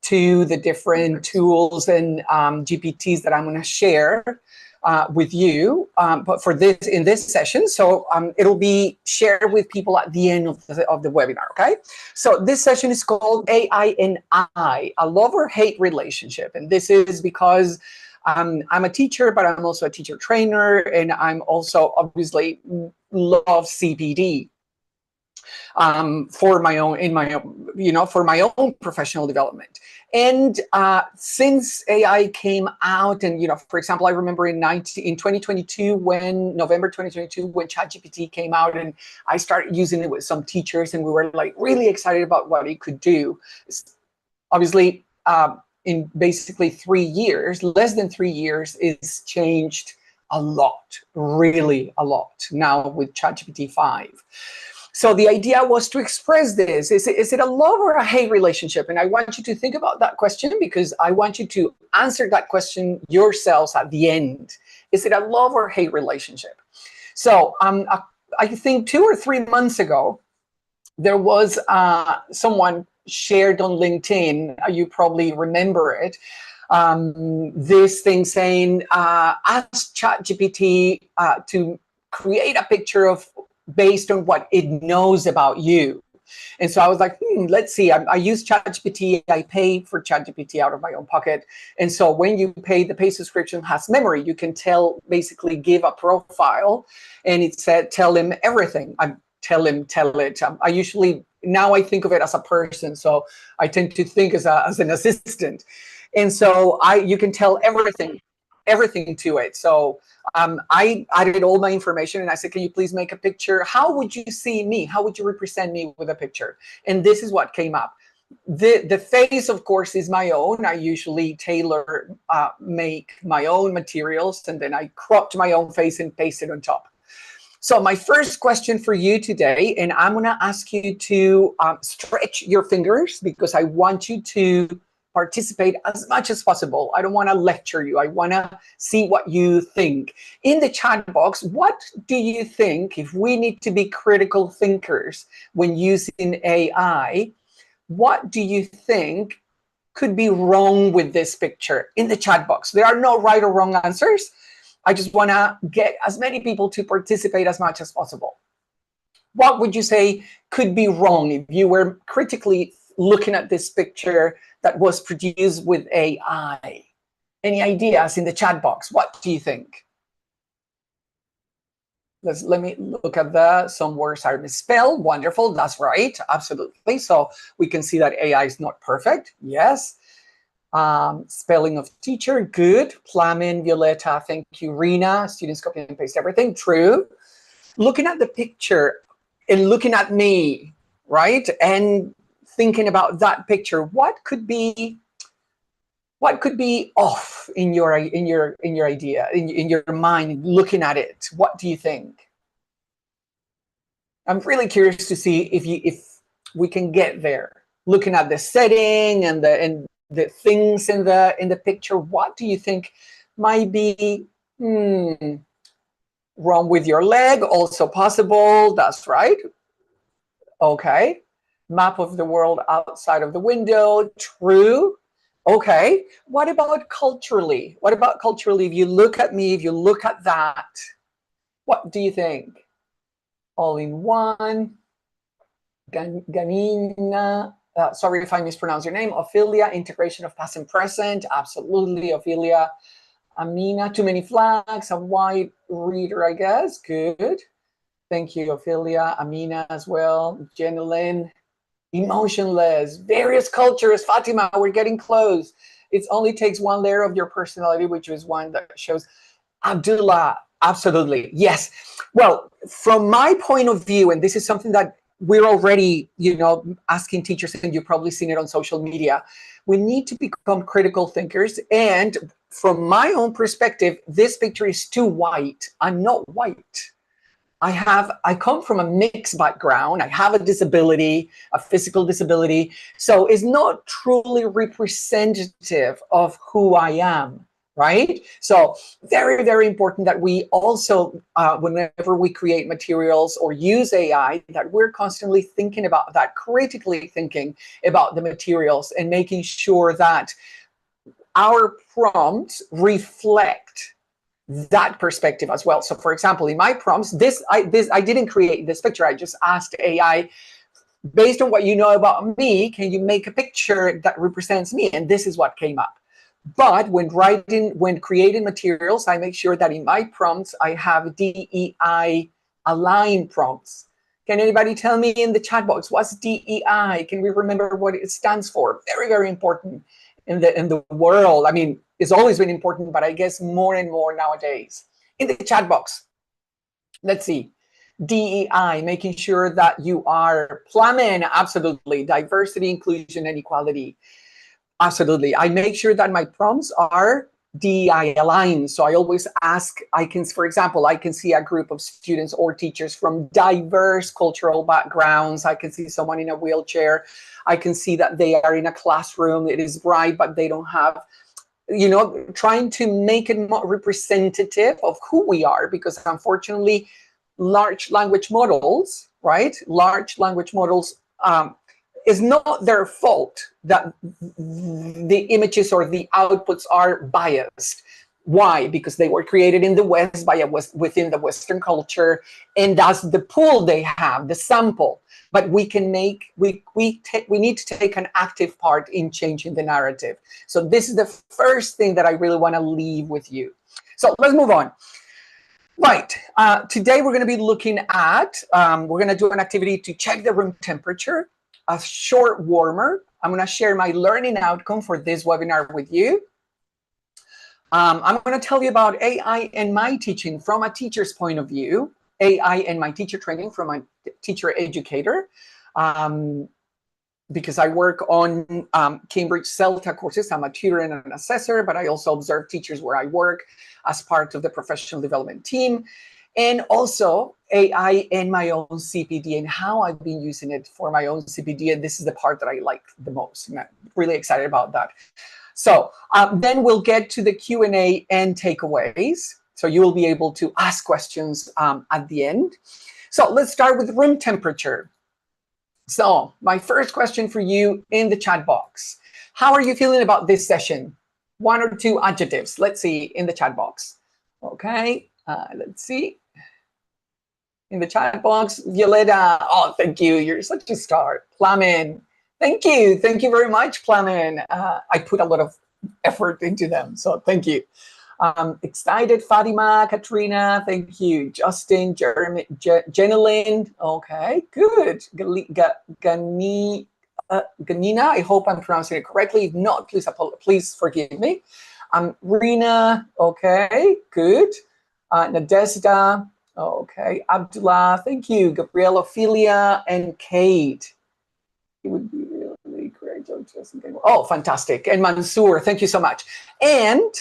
to the different tools and GPTs that I'm going to share with you, but for this in this session. So it'll be shared with people at the end of the webinar. Okay. So this session is called AI and I, a love or hate relationship, and this is because I'm a teacher, but I'm also a teacher trainer, and I'm also obviously love CPD. For my own, for my own professional development. And since AI came out, and for example, I remember in 2022, November 2022, when ChatGPT came out, and I started using it with some teachers, and we were like really excited about what it could do. Obviously, in basically 3 years, less than 3 years, it's changed a lot, really a lot now with ChatGPT 5. So the idea was to express this. Is it a love or a hate relationship? And I want you to think about that question, because I want you to answer that question yourselves at the end. Is it a love or hate relationship? So I think 2 or 3 months ago, there was someone shared on LinkedIn, you probably remember it, this thing saying, ask ChatGPT to create a picture based on what it knows about you. And so I was like, let's see. I use ChatGPT. I pay for ChatGPT out of my own pocket. And so when you pay, the pay subscription has memory. You can basically give a profile, and it said, tell him everything. Tell it. I usually, now I think of it as a person. So I tend to think as an assistant. And so you can tell everything to it. So I added all my information, and I said, can you please make a picture? How would you see me? How would you represent me with a picture? And this is what came up. The face, of course, is my own. I usually make my own materials, and then I cropped my own face and pasted on top. So my first question for you today, and I'm going to ask you to stretch your fingers, because I want you to participate as much as possible. I don't want to lecture you. I want to see what you think. In the chat box, what do you think, if we need to be critical thinkers when using AI, what do you think could be wrong with this picture? In the chat box, there are no right or wrong answers. I just want to get as many people to participate as much as possible. What would you say could be wrong if you were critically looking at this picture that was produced with AI? Any ideas in the chat box? What do you think? Let me look at some words are misspelled. Wonderful, that's right, absolutely. So we can see that AI is not perfect. Yes. Spelling of teacher, good. Plamen, Violeta, thank you. Rina, students copy and paste everything, true. Looking at the picture and looking at me, right? And thinking about that picture, what could be off in your idea, in your mind, looking at it? What do you think? I'm really curious to see if we can get there. Looking at the setting and the things in the picture, what do you think might be wrong with your leg? Also possible. That's right. Okay. Map of the world outside of the window, true. Okay, what about culturally? What about culturally? If you look at me, if you look at that, what do you think? All in one. Ganina, sorry if I mispronounce your name. Ophelia, integration of past and present, absolutely, Ophelia. Amina, too many flags, a white reader, I guess, good. Thank you, Ophelia. Amina as well. Jenilyn. Emotionless, various cultures. Fatima, we're getting close. It only takes one layer of your personality, which is one that shows. Abdullah, absolutely, yes. Well, from my point of view, and this is something that we're already, asking teachers, and you've probably seen it on social media, we need to become critical thinkers. And from my own perspective, this picture is too white. I'm not white. I come from a mixed background. I have a disability, a physical disability. So it's not truly representative of who I am, right? So very, very important that we also, whenever we create materials or use AI, that we're constantly thinking about that, critically thinking about the materials and making sure that our prompts reflect that perspective as well. So for example, in my prompts, I didn't create this picture. I just asked AI, based on what you know about me, can you make a picture that represents me? And this is what came up. But when creating materials, I make sure that in my prompts, I have DEI aligned prompts. Can anybody tell me in the chat box, what's DEI? Can we remember what it stands for? Very, very important in the world. I mean, it's always been important, but I guess more and more nowadays. In the chat box, let's see. DEI, making sure that you are plumbing, absolutely. Diversity, inclusion, and equality. Absolutely. I make sure that my prompts are DEI aligned. So I always ask, for example, I can see a group of students or teachers from diverse cultural backgrounds. I can see someone in a wheelchair. I can see that they are in a classroom. It is bright, but they don't have, trying to make it more representative of who we are, because unfortunately, large language models, right? Large language models, it's not their fault that the images or the outputs are biased. Why? Because they were created in the West within the Western culture, and that's the pool they have, the sample. But we need to take an active part in changing the narrative. So this is the first thing that I really want to leave with you. So let's move on. Right, today we're going to be looking at, we're going to do an activity to check the room temperature, a short warmer. I'm going to share my learning outcome for this webinar with you. I'm going to tell you about AI and my teaching from a teacher's point of view, AI and my teacher training from a teacher educator. Because I work on Cambridge CELTA courses. I'm a tutor and an assessor, but I also observe teachers where I work as part of the professional development team. And also AI and my own CPD and how I've been using it for my own CPD. And this is the part that I like the most. I'm really excited about that. So then we'll get to the Q&A and takeaways. So you will be able to ask questions at the end. So let's start with room temperature. So my first question for you in the chat box. How are you feeling about this session? 1 or 2 adjectives. Let's see in the chat box. Okay, let's see. In the chat box, Violeta. Oh, thank you. You're such a star. Plumbing. Thank you. Thank you very much, Plumbing. I put a lot of effort into them, so thank you. Excited, Fatima, Katrina, thank you. Justin, Jeremy, Jenilyn, okay, good. Ganina, I hope I'm pronouncing it correctly. If not, please forgive me. Rina, okay, good. Nadezhda, okay. Abdullah, thank you. Gabrielle, Ophelia, and Kate. It would be really great. Oh, fantastic. And Mansoor, thank you so much. And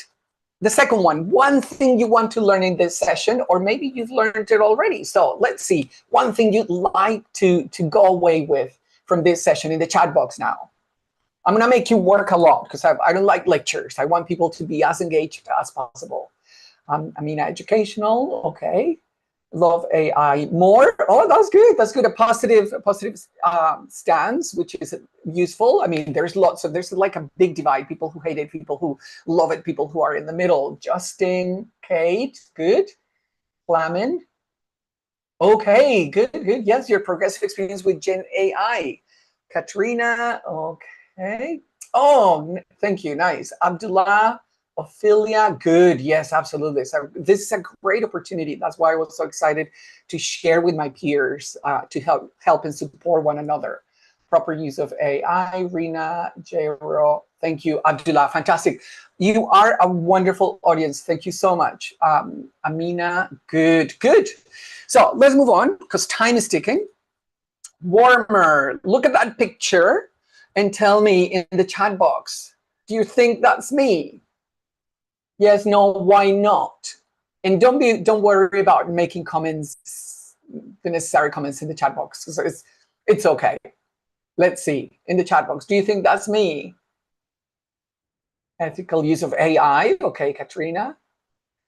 the second one thing you want to learn in this session, or maybe you've learned it already. So let's see, one thing you'd like to go away with from this session in the chat box now. I'm going to make you work a lot because I don't like lectures. I want people to be as engaged as possible. I mean, educational, okay. Love AI more. Oh, that's good. That's good. A positive stance, which is useful. I mean, there's like a big divide. People who hate it, people who love it, people who are in the middle. Justin, Kate, good. Flamin. Okay, good. Yes, your progressive experience with Gen AI. Katrina, okay. Oh, thank you. Nice. Abdullah. Ophelia, good. Yes, absolutely. So this is a great opportunity. That's why I was so excited to share with my peers to help and support one another. Proper use of AI. Rina, Jairo, thank you. Abdullah, fantastic. You are a wonderful audience. Thank you so much. Amina, good. So let's move on because time is ticking. Warmer. Look at that picture and tell me in the chat box, do you think that's me? Yes, no, why not? And don't worry about making comments, the necessary comments in the chat box, because it's okay. Let's see in the chat box. Do you think that's me? Ethical use of AI. Okay, Katrina.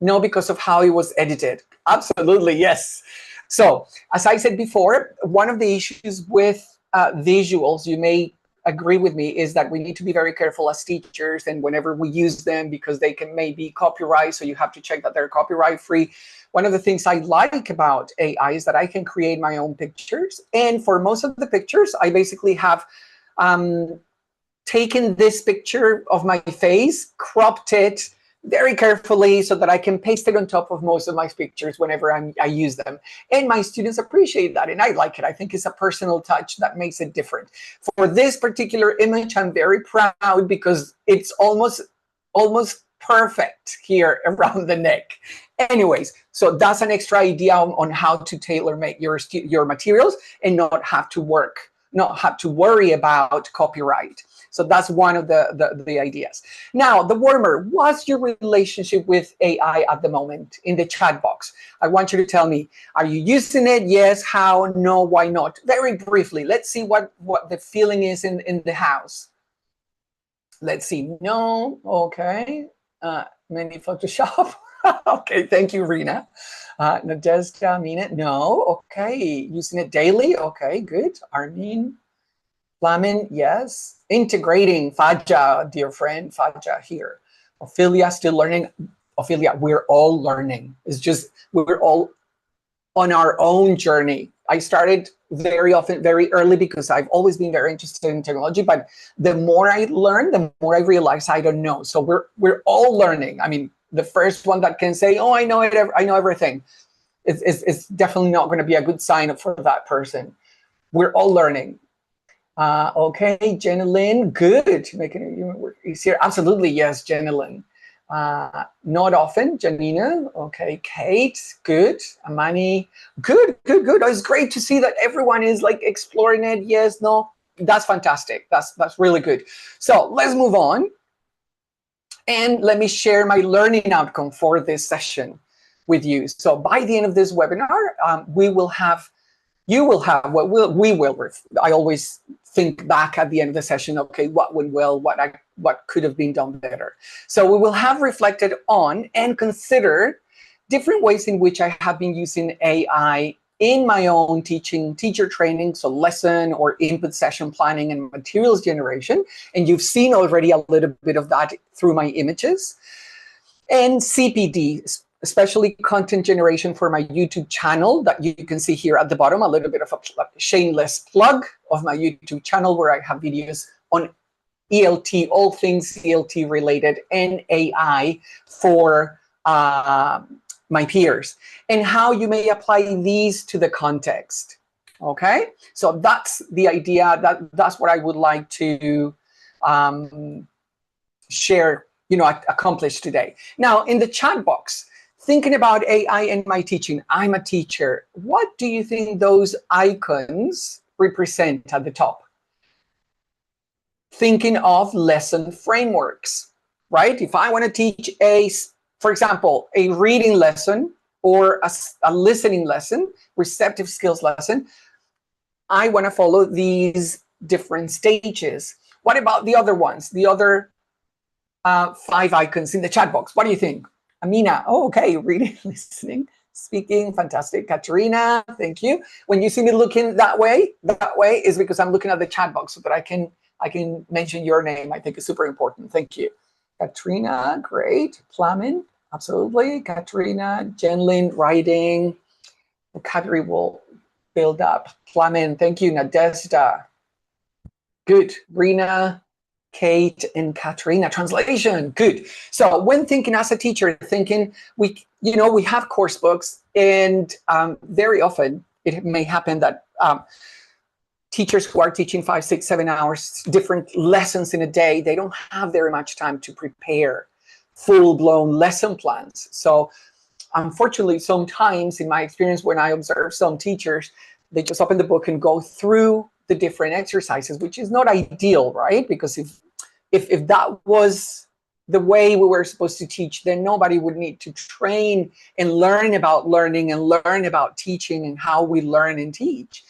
No, because of how it was edited. Absolutely, yes. So, as I said before, one of the issues with visuals, you may agree with me, is that we need to be very careful as teachers and whenever we use them, because they can maybe copyright, so you have to check that they're copyright free. One of the things I like about AI is that I can create my own pictures. And for most of the pictures, I basically have taken this picture of my face, cropped it very carefully so that I can paste it on top of most of my pictures whenever I use them. And my students appreciate that, and I like it. I think it's a personal touch that makes it different. For this particular image, I'm very proud because it's almost perfect here around the neck. Anyways, so that's an extra idea on how to tailor make your materials and not have to worry about copyright. So that's one of the ideas. Now, the warmer, what's your relationship with AI at the moment in the chat box? I want you to tell me, are you using it? Yes, how, no, why not? Very briefly, let's see what the feeling is in the house. Let's see, no, okay. Maybe Photoshop. Okay, thank you, Rena. Nadezhda, Mina, no, okay. Using it daily, okay, good. Armin, Flamin, yes. Integrating, Faja, dear friend, Faja here. Ophelia, still learning. Ophelia, we're all learning. It's just, we're all on our own journey. I started very early because I've always been very interested in technology, but the more I learn, the more I realize I don't know. So we're all learning. I mean, the first one that can say, oh, I know it, I know everything, it's definitely not going to be a good sign for that person. We're all learning. Okay, Jenna Lynn, good. Making it work easier. Absolutely, yes, Jenna Lynn. Not often, Janina. Okay, Kate, good. Amani, good. It's great to see that everyone is like exploring it. Yes, no, that's fantastic. That's really good. So let's move on. And let me share my learning outcome for this session with you. So by the end of this webinar, you will have I always think back at the end of the session, okay, what went well, what could have been done better. So we will have reflected on and considered different ways in which I have been using AI in my own teacher training, so lesson or input session planning and materials generation. And you've seen already a little bit of that through my images. And CPD, especially content generation for my YouTube channel that you can see here at the bottom, a little bit of a shameless plug of my YouTube channel where I have videos on ELT, all things ELT related, and AI for my peers, and how you may apply these to the context. Okay, so that's the idea. That's what I would like to share, accomplish today. Now, in the chat box, thinking about AI and my teaching, I'm a teacher. What do you think those icons represent at the top? Thinking of lesson frameworks, right? If I want to teach for example, a reading lesson or a listening lesson, receptive skills lesson, I want to follow these different stages. What about the other ones, the other 5 icons in the chat box? What do you think? Amina, oh, okay, reading, listening, speaking, fantastic. Katerina, thank you. When you see me looking that way is because I'm looking at the chat box so that I can mention your name. I think it's super important. Thank you. Katrina, great. Flamin, absolutely. Katrina, Jenlyn, writing. Vocabulary will build up. Flamin, thank you. Nadezhda, good. Rina, Kate, and Katrina, translation, good. So when thinking as a teacher, we have course books, and very often it may happen that teachers who are teaching 5, 6, 7 hours, different lessons in a day, they don't have very much time to prepare full-blown lesson plans. So unfortunately, sometimes in my experience, when I observe some teachers, they just open the book and go through the different exercises, which is not ideal, right? Because if that was the way we were supposed to teach, then nobody would need to train and learn about learning and learn about teaching and how we learn and teach.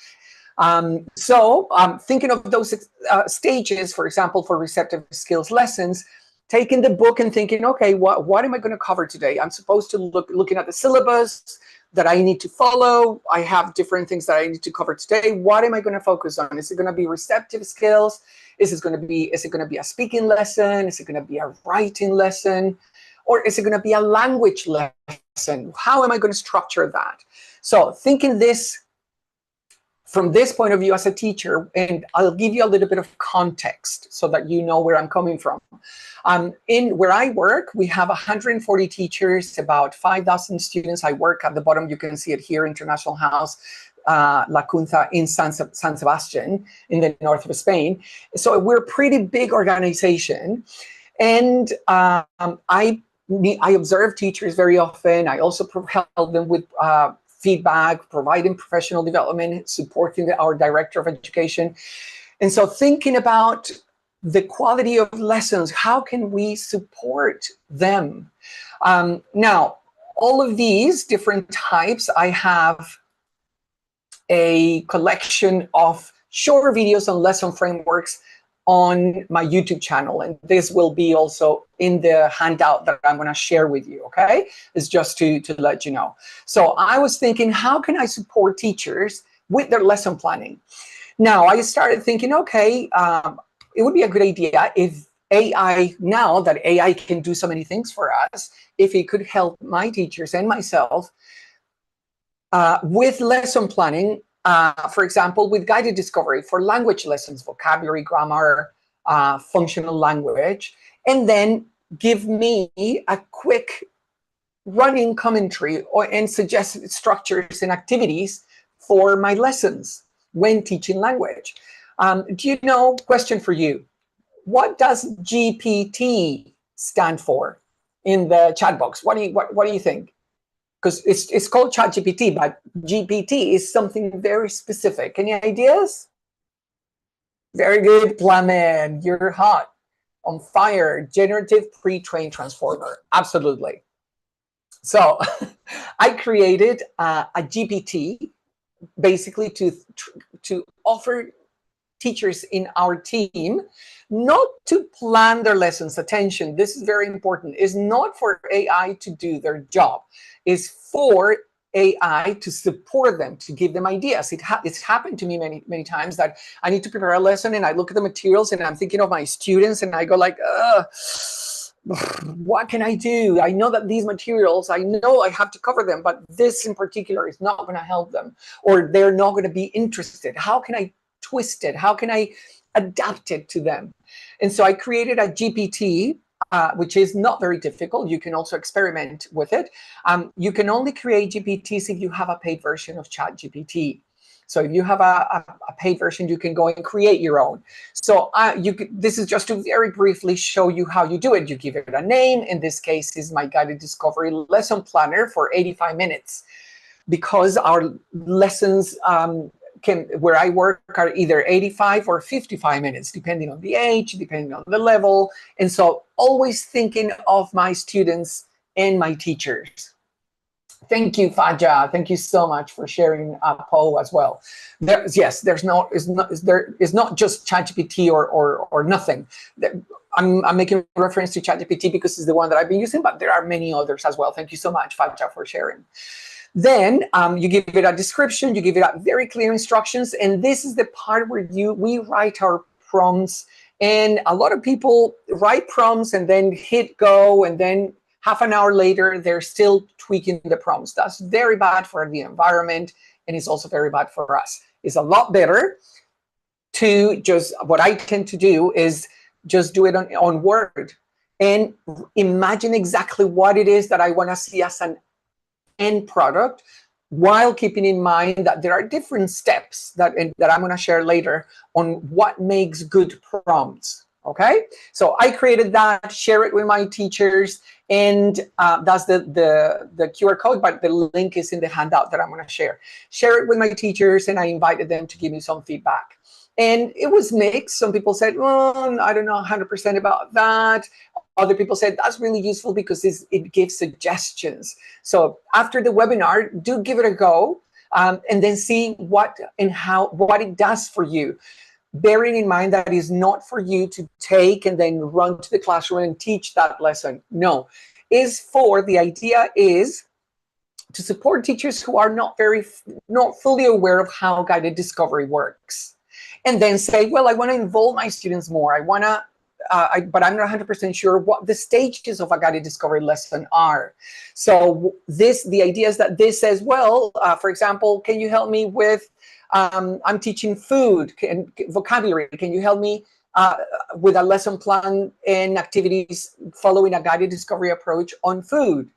So thinking of those stages, for example, for receptive skills lessons, taking the book and thinking, okay, what am I going to cover today? I'm supposed to looking at the syllabus that I need to follow. I have different things that I need to cover today. What am I going to focus on? Is it going to be receptive skills? Is it going to be a speaking lesson? Is it going to be a writing lesson? Or is it going to be a language lesson? How am I going to structure that? So thinking this from this point of view as a teacher, and I'll give you a little bit of context so that you know where I'm coming from. In where I work, we have 140 teachers, about 5,000 students. I work at the bottom, you can see it here, International House, La Cunza in San Sebastian in the north of Spain. So we're a pretty big organization. And I observe teachers very often. I also help them with feedback, providing professional development, supporting our director of education. And so thinking about the quality of lessons, how can we support them? Now, all of these different types, I have a collection of short videos on lesson frameworks on my YouTube channel, and this will be also in the handout that I'm going to share with you, okay? It's just to let you know. So I was thinking, how can I support teachers with their lesson planning? Now, I started thinking, okay, it would be a good idea if AI, now that AI can do so many things for us, if it could help my teachers and myself with lesson planning. For example, with guided discovery for language lessons, vocabulary, grammar, functional language, and then give me a quick running commentary and suggested structures and activities for my lessons when teaching language. Do you know, question for you, what does GPT stand for in the chat box? What do you think? Because it's called ChatGPT, but GPT is something very specific. Any ideas? Very good, Plamen. You're hot, on fire. Generative pre-trained transformer. Absolutely. So I created a GPT basically to offer teachers in our team not to plan their lessons. Attention, this is very important. It's not for AI to do their job. It's for AI to support them, to give them ideas. It's happened to me many times that I need to prepare a lesson and I look at the materials and I'm thinking of my students and I go like, what can I do? I know that these materials, I know I have to cover them, but this in particular is not going to help them, or they're not going to be interested. How can I twist it? How can I adapt it to them? And so I created a GPT, which is not very difficult. You can also experiment with it. You can only create GPTs if you have a paid version of ChatGPT. So if you have a paid version, you can go and create your own. So this is just to very briefly show you how you do it. You give it a name. In this case, is my guided discovery lesson planner for 85 minutes. Because our lessons where I work are either 85 or 55 minutes, depending on the age, depending on the level. And so always thinking of my students and my teachers. Thank you, Faja. Thank you so much for sharing Poe as well. It's not just ChatGPT or nothing. I'm making reference to ChatGPT because it's the one that I've been using, but there are many others as well. Thank you so much, Faja, for sharing. Then you give it a description, you give it very clear instructions, and this is the part where we write our prompts. And a lot of people write prompts and then hit go, and then half an hour later, they're still tweaking the prompts. That's very bad for the environment, and it's also very bad for us. It's a lot better to what I tend to do is just do it on Word and imagine exactly what it is that I want to see as an end product, while keeping in mind that there are different steps that I'm going to share later on what makes good prompts. Okay, so I created that, share it with my teachers, and that's the QR code, but the link is in the handout that I'm going to share. Share it with my teachers, and I invited them to give me some feedback. And it was mixed. Some people said, well, I don't know 100% about that. Other people said, that's really useful because it gives suggestions. So after the webinar, do give it a go and then see what it does for you. bearing in mind that is not for you to take and then run to the classroom and teach that lesson. No, the idea is to support teachers who are not fully aware of how guided discovery works. And then say, well, I want to involve my students more. I want to, but I'm not 100% sure what the stages of a guided discovery lesson are. So the idea is that this says, well, for example, can you help me with, I'm teaching food and vocabulary. Can you help me with a lesson plan and activities following a guided discovery approach on food?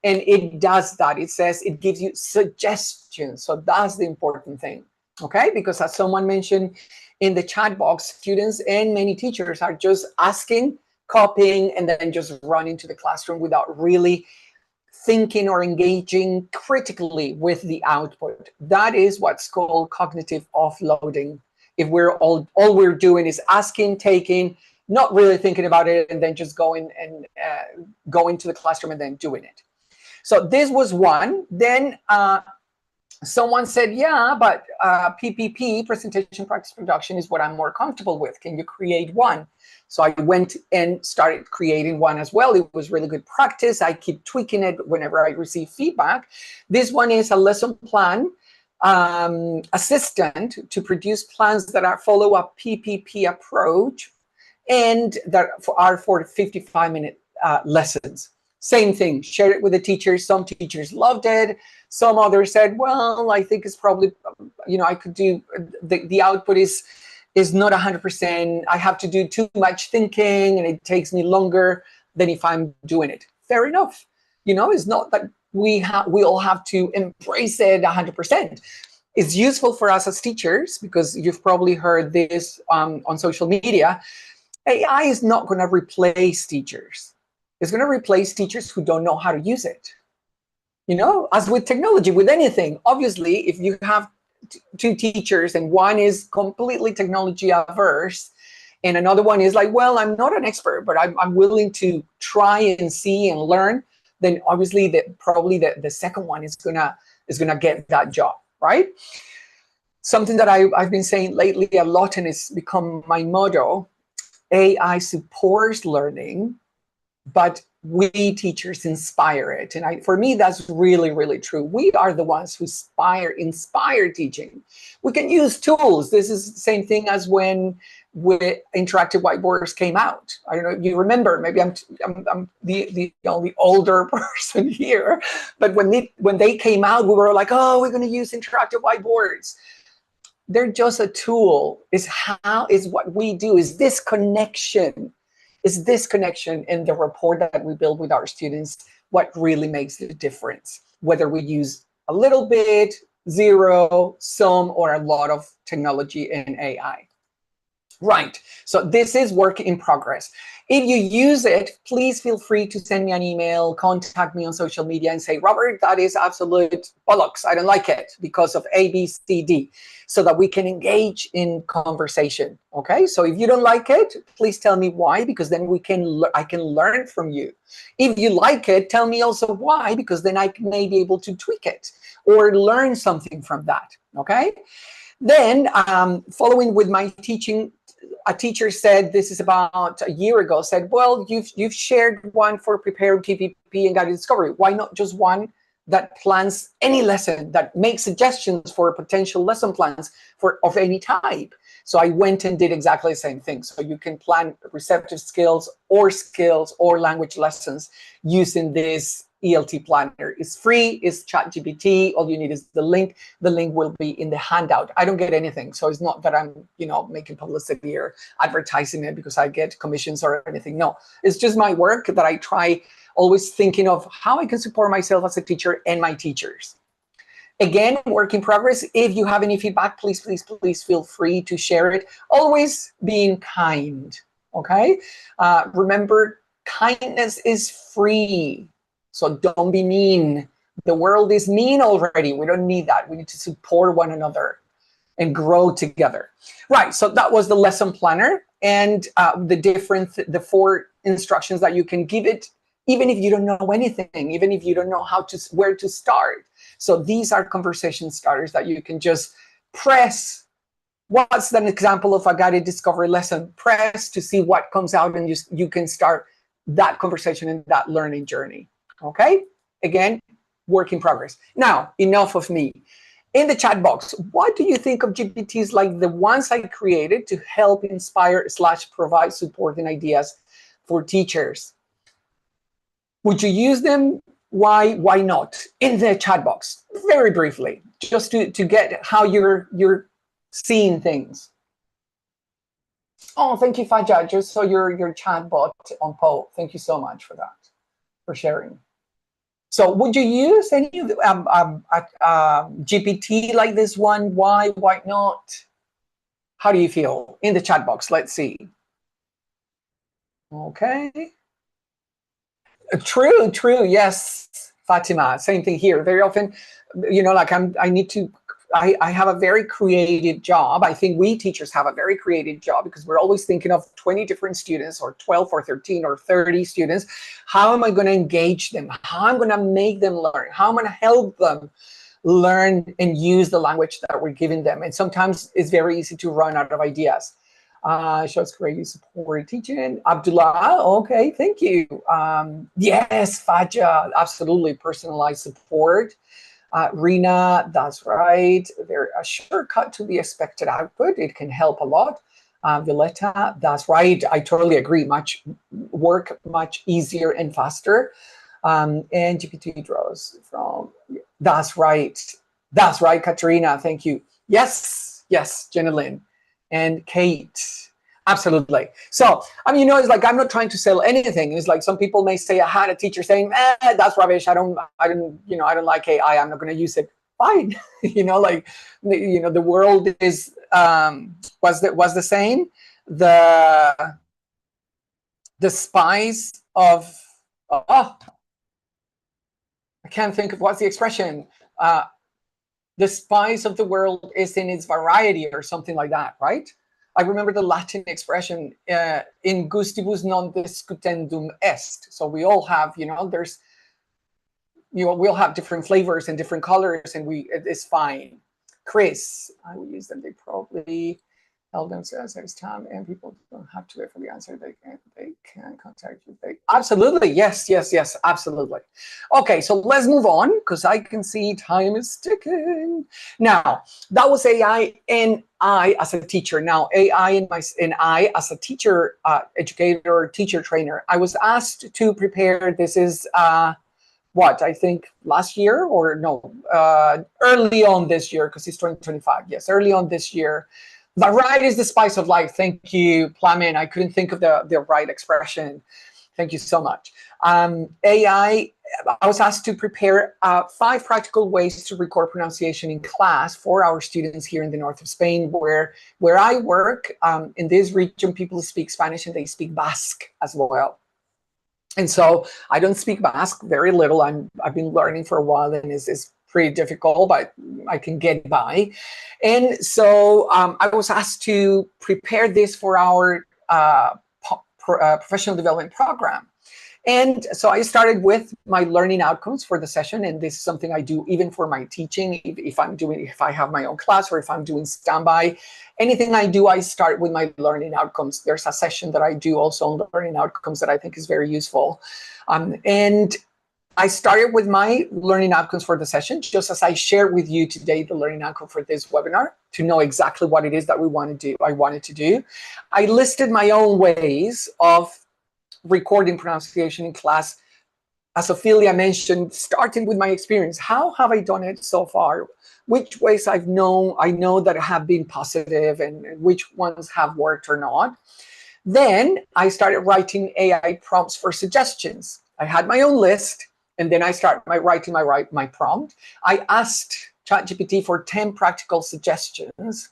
And it does that. It says it gives you suggestions. So that's the important thing, okay? Because as someone mentioned in the chat box, students and many teachers are just asking, copying, and then just running to the classroom without really thinking or engaging critically with the output. That is what's called cognitive offloading. If all we're doing is asking, taking, not really thinking about it, and then just going to the classroom and then doing it. So this was one. Then someone said, yeah, but PPP, presentation practice production, is what I'm more comfortable with. Can you create one? So I went and started creating one as well. It was really good practice. I keep tweaking it whenever I receive feedback. This one is a lesson plan assistant to produce plans that follow a PPP approach and that are for 55-minute lessons. Same thing, share it with the teachers. Some teachers loved it. Some others said, well, I think it's probably, I could do, the output is not 100%. I have to do too much thinking and it takes me longer than if I'm doing it. Fair enough. It's not that we all have to embrace it 100%. It's useful for us as teachers because you've probably heard this on social media. AI is not going to replace teachers. It's going to replace teachers who don't know how to use it. As with technology, with anything, obviously, if you have two teachers and one is completely technology averse and another one is like, well, I'm not an expert, but I'm willing to try and see and learn, then obviously probably the second one is gonna get that job, right? Something that I've been saying lately a lot, and it's become my motto: AI supports learning, but we teachers inspire it. And for me, that's really, really true. We are the ones who inspire teaching. We can use tools. This is the same thing as when interactive whiteboards came out. I don't know if you remember, maybe I'm the only older person here, but when they came out, we were like, oh, we're going to use interactive whiteboards. They're just a tool. Is what we do, is this connection. Is this connection and the rapport that we build with our students what really makes the difference? Whether we use a little bit, zero, some, or a lot of technology and AI. Right, so this is work in progress. If you use it, please feel free to send me an email, contact me on social media and say, Robert, that is absolute bollocks. I don't like it because of A, B, C, D, so that we can engage in conversation, okay? So if you don't like it, please tell me why, because then I can learn from you. If you like it, tell me also why, because then I may be able to tweak it or learn something from that, okay? Then following with my teaching, a teacher said, this is about a year ago, said, well, you've shared one for preparing PPP and guided discovery. Why not just one that plans any lesson, that makes suggestions for potential lesson plans of any type? So I went and did exactly the same thing. So you can plan receptive skills or language lessons using this ELT planner. It's free, it's ChatGPT. All you need is the link. The link will be in the handout. I don't get anything. So it's not that I'm, making publicity or advertising it because I get commissions or anything. No, it's just my work that I try always thinking of how I can support myself as a teacher and my teachers. Again, work in progress. If you have any feedback, please, please, please feel free to share it. Always being kind, okay? Remember, kindness is free. So don't be mean. The world is mean already. We don't need that. We need to support one another and grow together. Right, so that was the lesson planner and the 4 instructions that you can give it, even if you don't know anything, even if you don't know where to start. So these are conversation starters that you can just press What's an example of a guided discovery lesson? Press to see what comes out, and you can start that conversation and that learning journey. Okay? Again, work in progress. Now, enough of me. In the chat box, what do you think of GPTs like the ones I created to help inspire / provide support and ideas for teachers? Would you use them? Why not? In the chat box, very briefly, just to get how you're seeing things. Oh, thank you, Faja. Just saw your chat bot on poll. Thank you so much for that, for sharing. So would you use any GPT like this one? Why not? How do you feel? In the chat box, let's see. Okay. True, yes, Fatima, same thing here. Very often, like I have a very creative job. I think we teachers have a very creative job because we're always thinking of 20 different students, or 12 or 13 or 30 students. How am I going to engage them? How am I going to make them learn? How am I going to help them learn and use the language that we're giving them? And sometimes it's very easy to run out of ideas. Shows great you support teaching. Abdullah, okay, thank you. Yes, Faja, absolutely, personalized support. Rina, that's right. They're a shortcut to the expected output. It can help a lot. Violetta, that's right. I totally agree. Work much easier and faster. And GPT draws from, that's right. That's right, Katerina, thank you. Yes, Jenna Lynn. And Kate, absolutely. So, it's like I'm not trying to sell anything. It's like some people may say, I had a teacher saying, that's rubbish. I don't like AI. I'm not going to use it. Fine. The world is was the same. The spice of I can't think of what's the expression. The spice of the world is in its variety, or something like that, right? I remember the Latin expression, in gustibus non discutendum est. So we all have, we'll have different flavors and different colors, and it's fine. Chris, I will use them. They probably tell themselves as time, and people don't have to wait for the answer. They can contact you. Absolutely, yes, absolutely. Okay, so let's move on, because I can see time is ticking. Now, that was AI and I as a teacher. Now, AI and I as a teacher, educator, teacher trainer. I was asked to prepare. This is I think last year, or no, early on this year, because it's 2025. Yes, early on this year. Variety is the spice of life. Thank you, Plamen. I couldn't think of the right expression. Thank you so much. AI, I was asked to prepare 5 practical ways to record pronunciation in class for our students here in the north of Spain, where I work. In this region, people speak Spanish and they speak Basque as well. And so I don't speak Basque, very little. I've been learning for a while, and it's pretty difficult, but I can get by. And so I was asked to prepare this for our professional development program. And so I started with my learning outcomes for the session, and this is something I do even for my teaching. If I have my own class, or if I'm doing standby, anything I do, I start with my learning outcomes. There's a session that I do also on learning outcomes that I think is very useful. And I started with my learning outcomes for the session, just as I shared with you today the learning outcome for this webinar, to know exactly what it is that I wanted to do. I listed my own ways of recording pronunciation in class. As Ophelia mentioned, starting with my experience. How have I done it so far? Which ways I know that have been positive, and which ones have worked or not. Then I started writing AI prompts for suggestions. I had my own list, and then I started writing my prompt. I asked ChatGPT for 10 practical suggestions.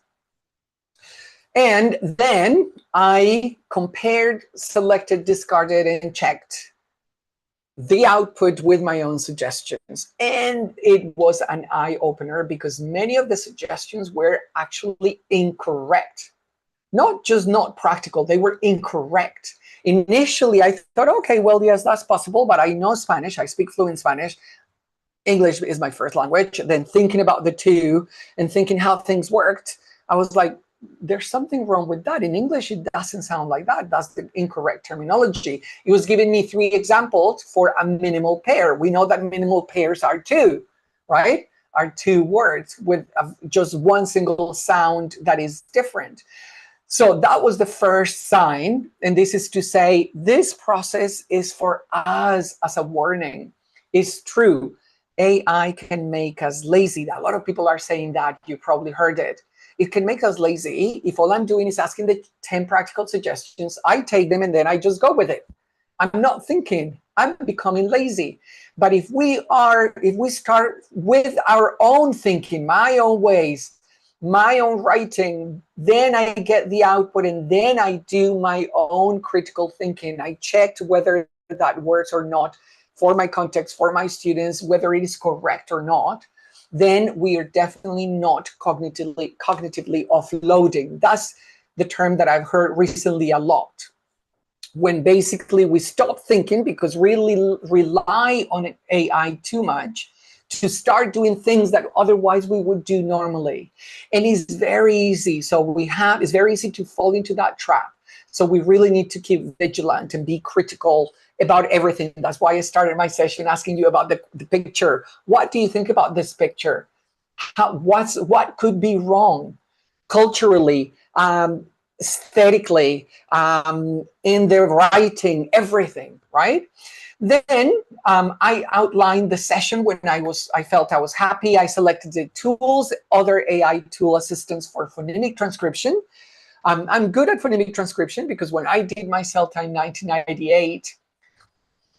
And then I compared, selected, discarded, and checked the output with my own suggestions. And it was an eye-opener, because many of the suggestions were actually incorrect. Not just not practical, they were incorrect. Initially, I thought, okay, well, yes, that's possible, but I know Spanish. I speak fluent Spanish. English is my first language. Then thinking about the two and thinking how things worked, I was like, there's something wrong with that. In English, it doesn't sound like that. That's the incorrect terminology. It was giving me 3 examples for a minimal pair. We know that minimal pairs are 2, right? Are 2 words with just one single sound that is different. So that was the first sign. And this is to say, this process is for us as a warning. It's true. AI can make us lazy. A lot of people are saying that. You probably heard it. It can make us lazy if all I'm doing is asking the 10 practical suggestions. I take them and then I just go with it. I'm not thinking. I'm becoming lazy. But if we start with our own thinking, my own ways, my own writing, then I get the output and then I do my own critical thinking. I checked whether that works or not for my context, for my students, whether it is correct or not. Then we are definitely not cognitively offloading. That's the term that I've heard recently a lot. When basically we stop thinking because we really rely on AI too much to start doing things that otherwise we would do normally. And it's very easy. It's very easy to fall into that trap. So we really need to keep vigilant and be critical about everything. That's why I started my session asking you about the picture. What do you think about this picture? What could be wrong culturally, aesthetically, in their writing, everything, right? Then I outlined the session when I felt I was happy. I selected the tools, other AI tool assistants for phonemic transcription. I'm good at phonemic transcription because when I did my CELTA in 1998,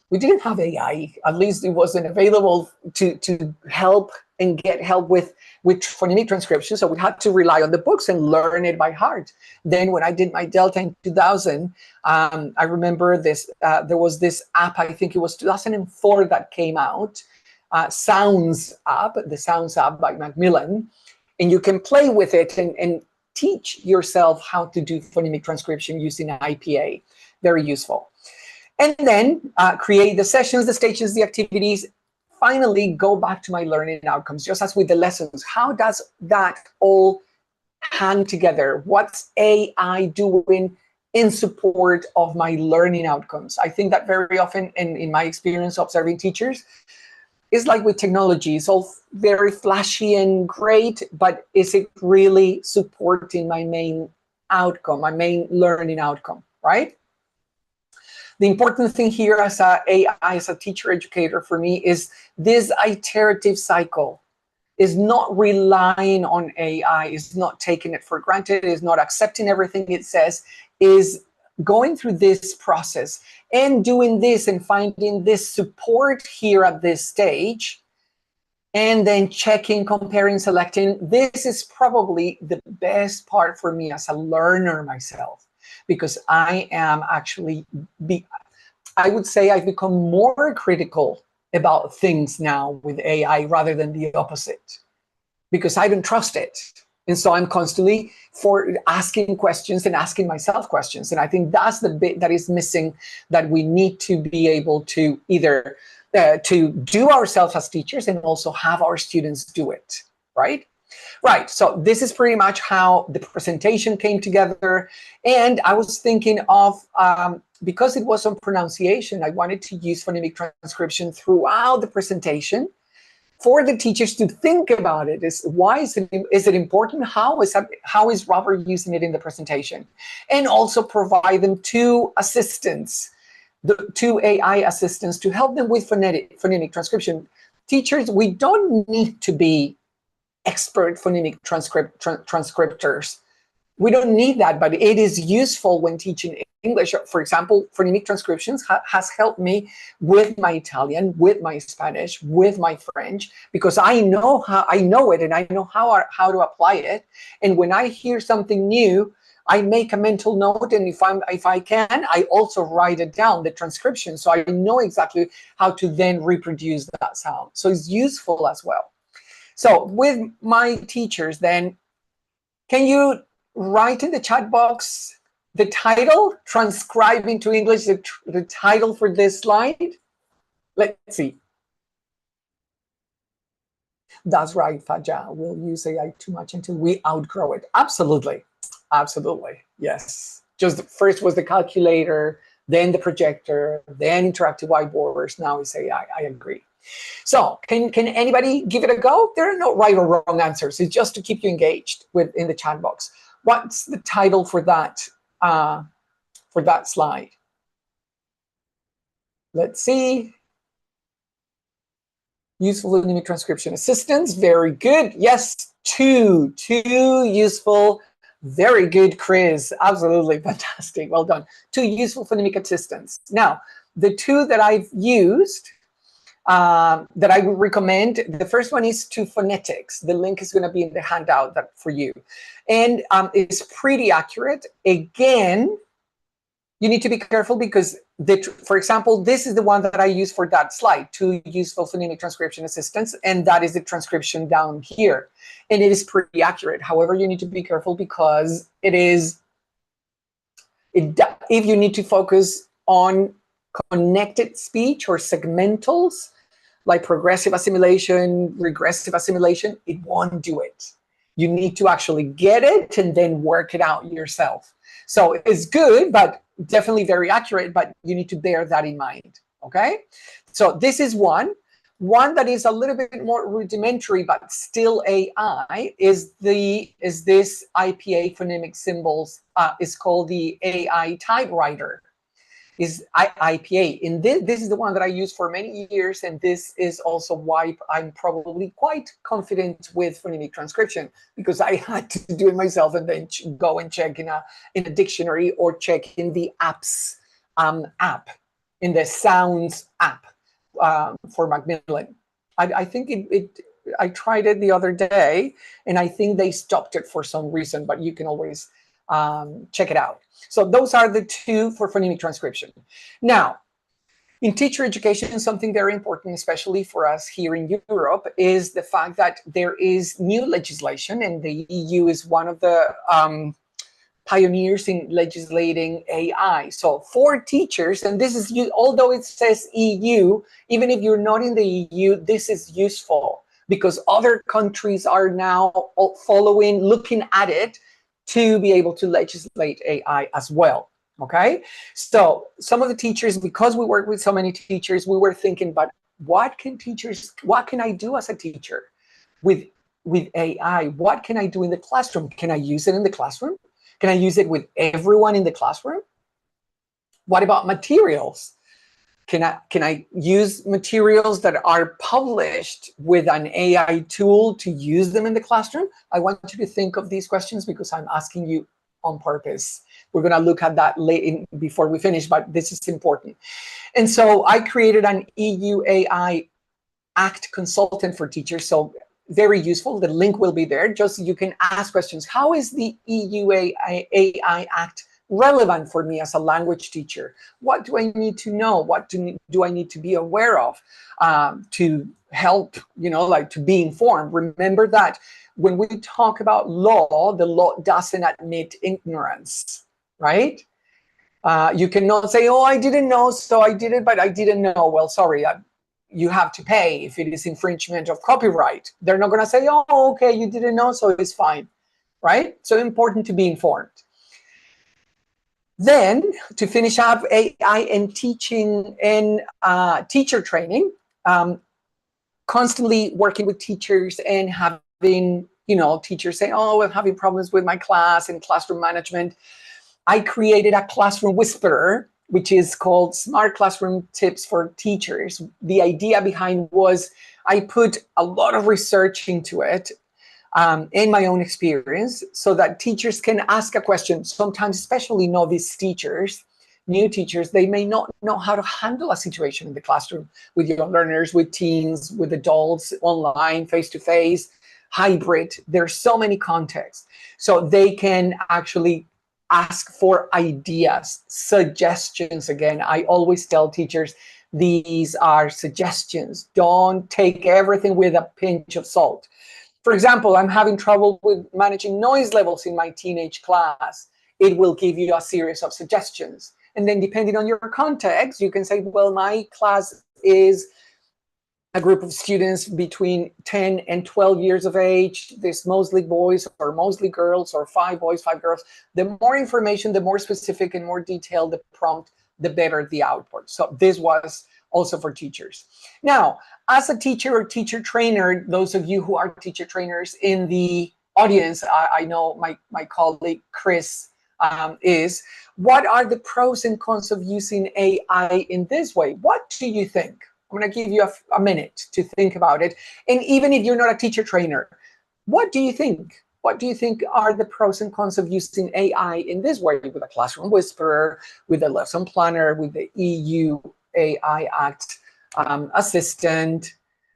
we didn't have AI. At least it wasn't available to help and get help with phonemic transcription. So we had to rely on the books and learn it by heart. Then when I did my Delta in 2000, I remember this. There was this app, I think it was 2004 that came out, Sounds app, the Sounds app by Macmillan. And you can play with it and teach yourself how to do phonemic transcription using IPA. Very useful. And then create the sessions, the stations, the activities. Finally, go back to my learning outcomes, just as with the lessons. How does that all hang together? What's AI doing in support of my learning outcomes? I think that very often, in my experience observing teachers, it's like with technology. It's all very flashy and great, but is it really supporting my main outcome, my main learning outcome, right? The important thing here as a teacher educator for me is this iterative cycle is not relying on AI, is not taking it for granted, is not accepting everything it says, is going through this process and doing this and finding this support here at this stage, and then checking, comparing, selecting. This is probably the best part for me as a learner myself, because I am actually, I would say I've become more critical about things now with AI rather than the opposite, because I don't trust it. And so I'm constantly asking questions and asking myself questions. And I think that's the bit that is missing, that we need to be able to either to do ourselves as teachers and also have our students do it, right? Right, so this is pretty much how the presentation came together. And I was thinking of, because it was on pronunciation, I wanted to use phonemic transcription throughout the presentation for the teachers to think about it. Is it important? How is Robert using it in the presentation? And also provide them two assistants, the two AI assistants, to help them with phonemic transcription. Teachers, we don't need to be expert phonemic transcriptors. We don't need that, but it is useful when teaching English. For example, phonemic transcriptions has helped me with my Italian, with my Spanish, with my French, because I know it and I know how to apply it. And when I hear something new, I make a mental note, and if I can, I also write it down, the transcription, so I know exactly how to then reproduce that sound. So it's useful as well. So with my teachers then, can you write in the chat box the title, transcribe into English the title for this slide? Let's see. That's right, Faja. We'll use AI too much until we outgrow it. Absolutely. Absolutely. Yes. Just first was the calculator, then the projector, then interactive whiteboards. Now it's AI. I agree. So can anybody give it a go? There are no right or wrong answers. It's just to keep you engaged in the chat box. What's the title for that slide? Let's see. Useful phonemic transcription assistance. Very good. Yes, two useful. Very good, Chris. Absolutely fantastic. Well done. Two useful phonemic assistants. Now, the two that I've used that I would recommend, the first one is to phonetics. The link is going to be in the handout for you. And it's pretty accurate. Again, you need to be careful because, for example, this is the one that I use for that slide, two useful phonemic transcription assistants, and that is the transcription down here. And it is pretty accurate. However, you need to be careful because if you need to focus on connected speech or segmentals, like progressive assimilation, regressive assimilation, it won't do it. You need to actually get it and then work it out yourself. So it's good, but definitely very accurate, but you need to bear that in mind, okay? So this is one. One that is a little bit more rudimentary, but still AI, is this IPA phonemic symbols. It's called the AI typewriter. Is IPA. And this is the one that I use for many years, and this is also why I'm probably quite confident with phonemic transcription, because I had to do it myself and then go and check in a dictionary or check in the apps app, in the sounds app for Macmillan. I think I tried it the other day, and I think they stopped it for some reason, but you can always check it out. So those are the two for phonemic transcription. Now, in teacher education, something very important, especially for us here in Europe, is the fact that there is new legislation, and the EU is one of the pioneers in legislating AI. So for teachers, and this is, although it says EU, even if you're not in the EU, this is useful because other countries are now following, looking at it, to be able to legislate AI as well, okay? So some of the teachers, because we work with so many teachers, we were thinking, but what can I do as a teacher with AI? What can I do in the classroom? Can I use it in the classroom? Can I use it with everyone in the classroom? What about materials? Can I use materials that are published with an AI tool to use them in the classroom? I want you to think of these questions because I'm asking you on purpose. We're going to look at that before we finish, but this is important. And so I created an EU AI Act consultant for teachers. So very useful. The link will be there. Just you can ask questions. How is the EU AI Act relevant for me as a language teacher? What do I need to know? What do I need to be aware of to help, like to be informed? Remember that when we talk about law, the law doesn't admit ignorance, right? You cannot say, oh, I didn't know, so I did it, but I didn't know. Well, sorry, you have to pay if it is infringement of copyright. They're not going to say, oh, okay, you didn't know, so it's fine, right? So important to be informed. Then, to finish up AI and teaching and teacher training, constantly working with teachers and having, teachers say, oh, I'm having problems with my class and classroom management. I created a classroom whisperer, which is called Smart Classroom Tips for Teachers. The idea behind was I put a lot of research into it, in my own experience, so that teachers can ask a question. Sometimes, especially novice teachers, new teachers, they may not know how to handle a situation in the classroom with young learners, with teens, with adults, online, face-to-face, hybrid. There's so many contexts. So they can actually ask for ideas, suggestions. Again, I always tell teachers, these are suggestions. Don't take everything with a pinch of salt. For example, I'm having trouble with managing noise levels in my teenage class. It will give you a series of suggestions. And then depending on your context, you can say, well, my class is a group of students between 10 and 12 years of age. There's mostly boys or mostly girls, or 5 boys, 5 girls. The more information, the more specific and more detailed the prompt, the better the output. So this was also for teachers. Now, as a teacher or teacher trainer, those of you who are teacher trainers in the audience, I know my colleague Chris is, what are the pros and cons of using AI in this way? What do you think? I'm going to give you a minute to think about it. And even if you're not a teacher trainer, what do you think? What do you think are the pros and cons of using AI in this way, with a classroom whisperer, with a lesson planner, with the EU AI Act assistant?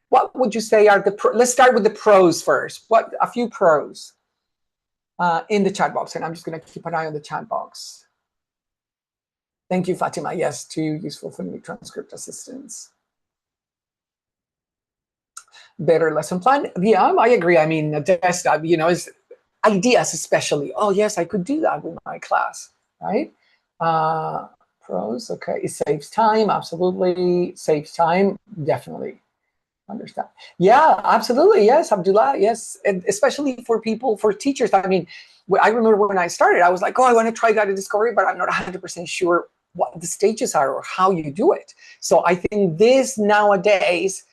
What would you say are the let's start with the pros first. What a few pros in the chat box, and I'm just going to keep an eye on the chat box. Thank you, Fatima. Yes, 2 useful for new transcript assistants. Better lesson plan. Yeah, I agree. I mean, a desktop, you know, is ideas especially. Oh, yes, I could do that with my class, right? Pros, okay. It saves time, absolutely. Saves time, definitely. Understand. Yeah, absolutely. Yes, Abdullah. Yes, and especially for people, for teachers. I mean, I remember when I started, I was like, oh, I want to try data discovery, but I'm not 100% sure what the stages are or how you do it. So I think this nowadays,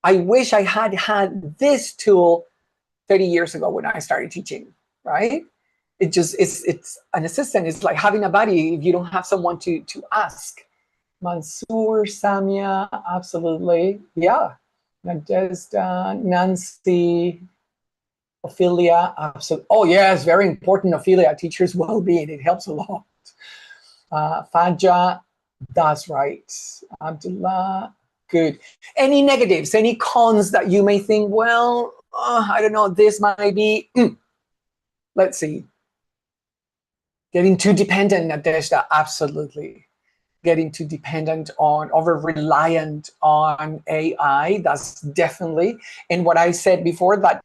I wish I had had this tool 30 years ago when I started teaching, right? It's an assistant. It's like having a buddy if you don't have someone to ask. Mansoor, Samia, absolutely. Yeah. Nadezhda, Nancy, Ophelia, absolutely. Oh, yes, very important, Ophelia, teacher's well-being. It helps a lot. Faja, that's right. Abdullah, good. Any negatives, any cons that you may think, well, I don't know, this might be, let's see. Getting too dependent, Nadezhda, absolutely. Getting too dependent on, over-reliant on AI, that's definitely. And what I said before, that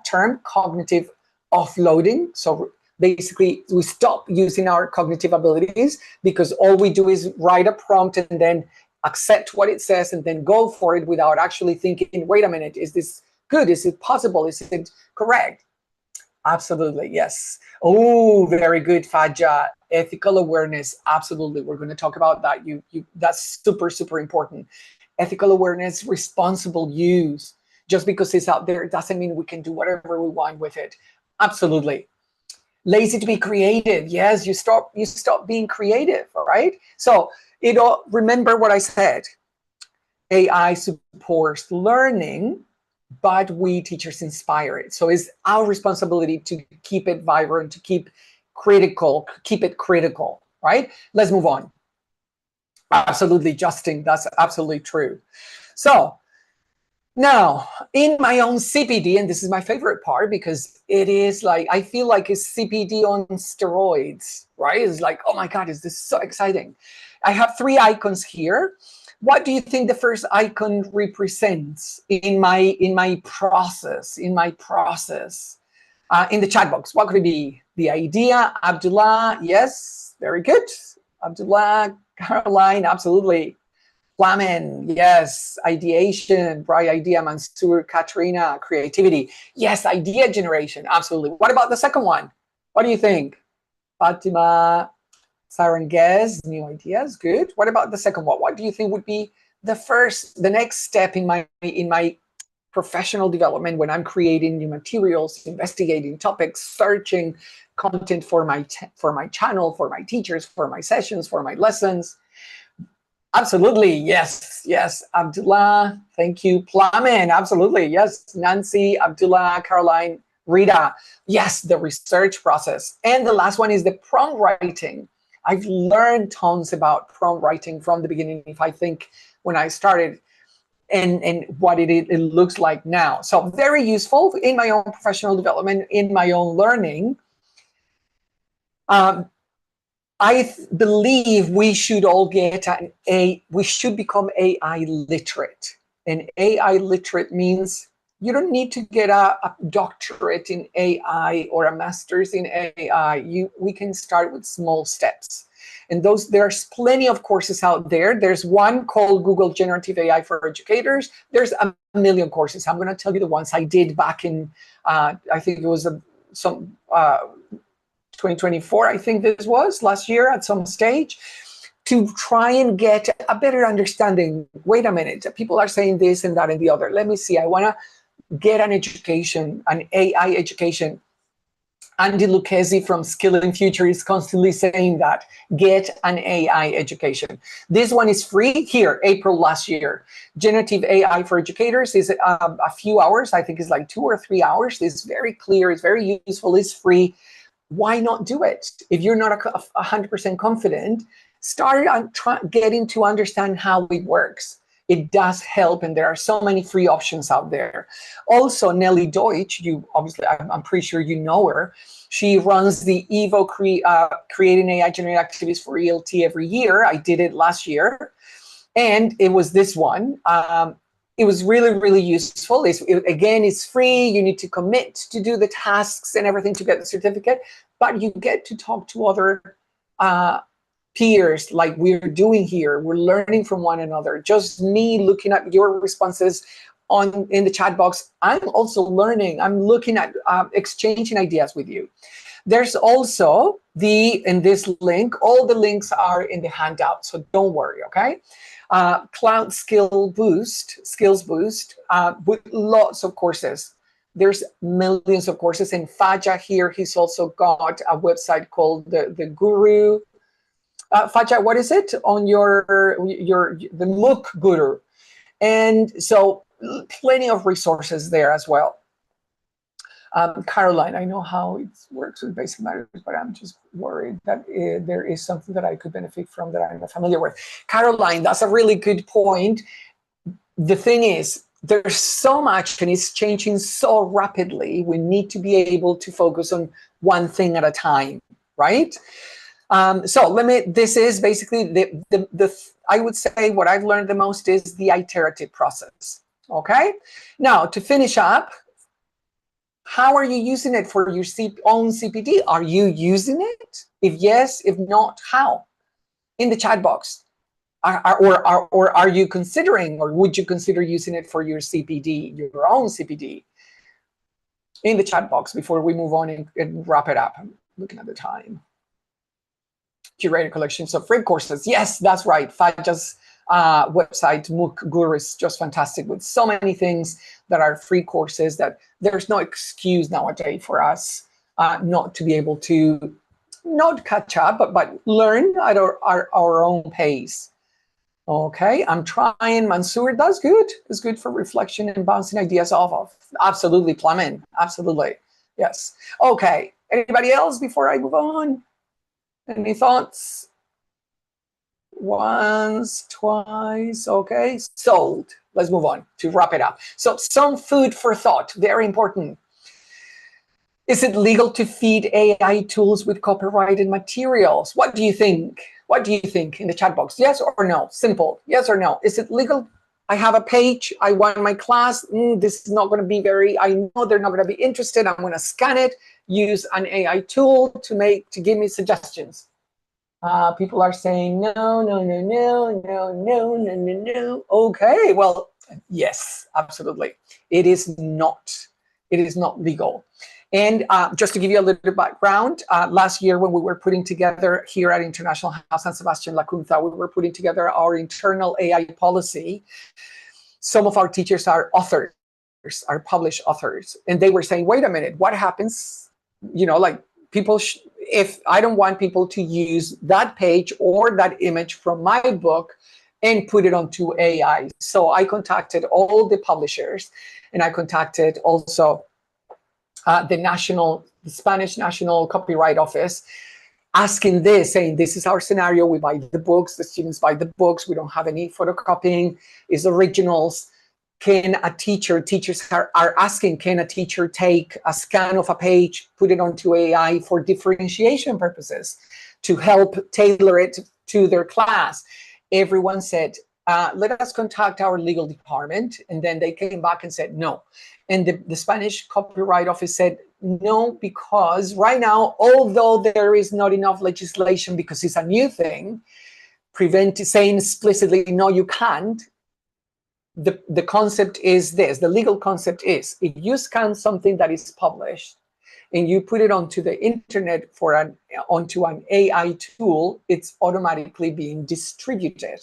term, cognitive offloading. So basically, we stop using our cognitive abilities because all we do is write a prompt and then accept what it says and then go for it without actually thinking, wait a minute, is this good? Is it possible? Is it correct? Absolutely, yes. Oh, very good, Faja. Ethical awareness, absolutely. We're going to talk about that. That's super, super important. Ethical awareness, responsible use. Just because it's out there, it doesn't mean we can do whatever we want with it. Absolutely. Lazy to be creative. Yes, you stop being creative, all right? So remember what I said. AI supports learning, but we teachers inspire it. So it's our responsibility to keep it vibrant, to keep it critical, right? Let's move on. Absolutely, Justin, that's absolutely true. So now, in my own CPD, and this is my favorite part because it is like, I feel like it's CPD on steroids, right? It's like, oh my God, is this so exciting? I have 3 icons here. What do you think the first icon represents in my process, in the chat box? What could it be? The idea, Abdullah, yes, very good. Abdullah, Caroline, absolutely. Flamen, yes. Ideation, bright idea. Mansoor, Katrina, creativity. Yes, idea generation, absolutely. What about the second one? What do you think? Fatima, Saranguez, new ideas, good. What about the second one? What do you think would be the next step in my professional development when I'm creating new materials, investigating topics, searching content for my channel, for my teachers, for my sessions, for my lessons? Absolutely, yes, yes. Abdullah, thank you. Plamen, absolutely, yes. Nancy, Abdullah, Caroline, Rita, yes, the research process. And the last one is the prompt writing. I've learned tons about prompt writing from the beginning, if I think when I started, and what it looks like now. So very useful in my own professional development, in my own learning. I believe we should all we should become AI literate. And AI literate means you don't need to get a doctorate in AI or a master's in AI. We can start with small steps. And there's plenty of courses out there. There's one called Google Generative AI for Educators. There's a million courses. I'm going to tell you the ones I did back in, I think it was 2024, I think this was, last year at some stage, to try and get a better understanding. Wait a minute, people are saying this and that and the other. Let me see, I want to get an education, an AI education. Andy Lucchesi from Skill in Future is constantly saying that. Get an AI education. This one is free here, April last year. Generative AI for Educators is a few hours. I think it's like 2 or 3 hours. It's very clear. It's very useful. It's free. Why not do it? If you're not 100% confident, start on getting to understand how it works. It does help, and there are so many free options out there. Also, Nelly Deutsch, I'm pretty sure you know her. She runs the EVO Creating AI Generated Activities for ELT every year. I did it last year, and it was this one. It was really, really useful. Again, it's free. You need to commit to do the tasks and everything to get the certificate, but you get to talk to other peers like we're doing here. We're learning from one another. Just me looking at your responses in the chat box, I'm also learning. I'm looking at exchanging ideas with you. There's also in this link, all the links are in the handout, so don't worry, okay? Cloud Skills Boost, with lots of courses. There's millions of courses. And Faja here, he's also got a website called the Guru. Faja, what is it on the MOOC Guru? And so plenty of resources there as well. Caroline, I know how it works with basic matters, but I'm just worried that there is something that I could benefit from that I'm not familiar with. Caroline, that's a really good point. The thing is, there's so much and it's changing so rapidly. We need to be able to focus on one thing at a time, right? This is basically I would say what I've learned the most is the iterative process, okay? Now, to finish up, how are you using it for your own CPD? Are you using it? If yes, if not, how? In the chat box. Or are you considering, or would you consider using it for your CPD, your own CPD? In the chat box before we move on and wrap it up. I'm looking at the time. Curated collections of free courses. Yes, that's right. Faja's website, MOOC Guru, is just fantastic with so many things that are free courses that there's no excuse nowadays for us not to be able to not catch up, but learn at our own pace. Okay, I'm trying. Mansoor, that's good. It's good for reflection and bouncing ideas off of. Absolutely, plumbing. Absolutely. Yes. Okay. Anybody else before I move on? Any thoughts? Once, twice, okay. Sold. Let's move on to wrap it up. So some food for thought, very important. Is it legal to feed AI tools with copyrighted materials? What do you think? What do you think in the chat box? Yes or no? Simple. Yes or no? Is it legal? I have a page. I want my class. This is not going to be I know they're not going to be interested. I'm going to scan it, use an AI tool to give me suggestions. People are saying no, no, no, no, no, no, no, no, no. Okay, well, yes, absolutely. It is not legal. And just to give you a little bit of background, last year when we were putting together here at International House San Sebastian La Cunza, we were putting together our internal AI policy. Some of our teachers are authors, are published authors, and they were saying, wait a minute, what happens, like people, if I don't want people to use that page or that image from my book and put it onto AI. So I contacted all the publishers, and I contacted also the Spanish National Copyright Office, asking this, saying, this is our scenario. We buy the books, the students buy the books. We don't have any photocopying, it's originals. Teachers are asking, can a teacher take a scan of a page, put it onto AI for differentiation purposes to help tailor it to their class? Everyone said, let us contact our legal department. And then they came back and said, no. And the Spanish Copyright Office said, No, because right now, although there is not enough legislation because it's a new thing, saying explicitly, no, you can't, the concept is this, the legal concept is, if you scan something that is published and you put it onto the internet onto an AI tool, it's automatically being distributed.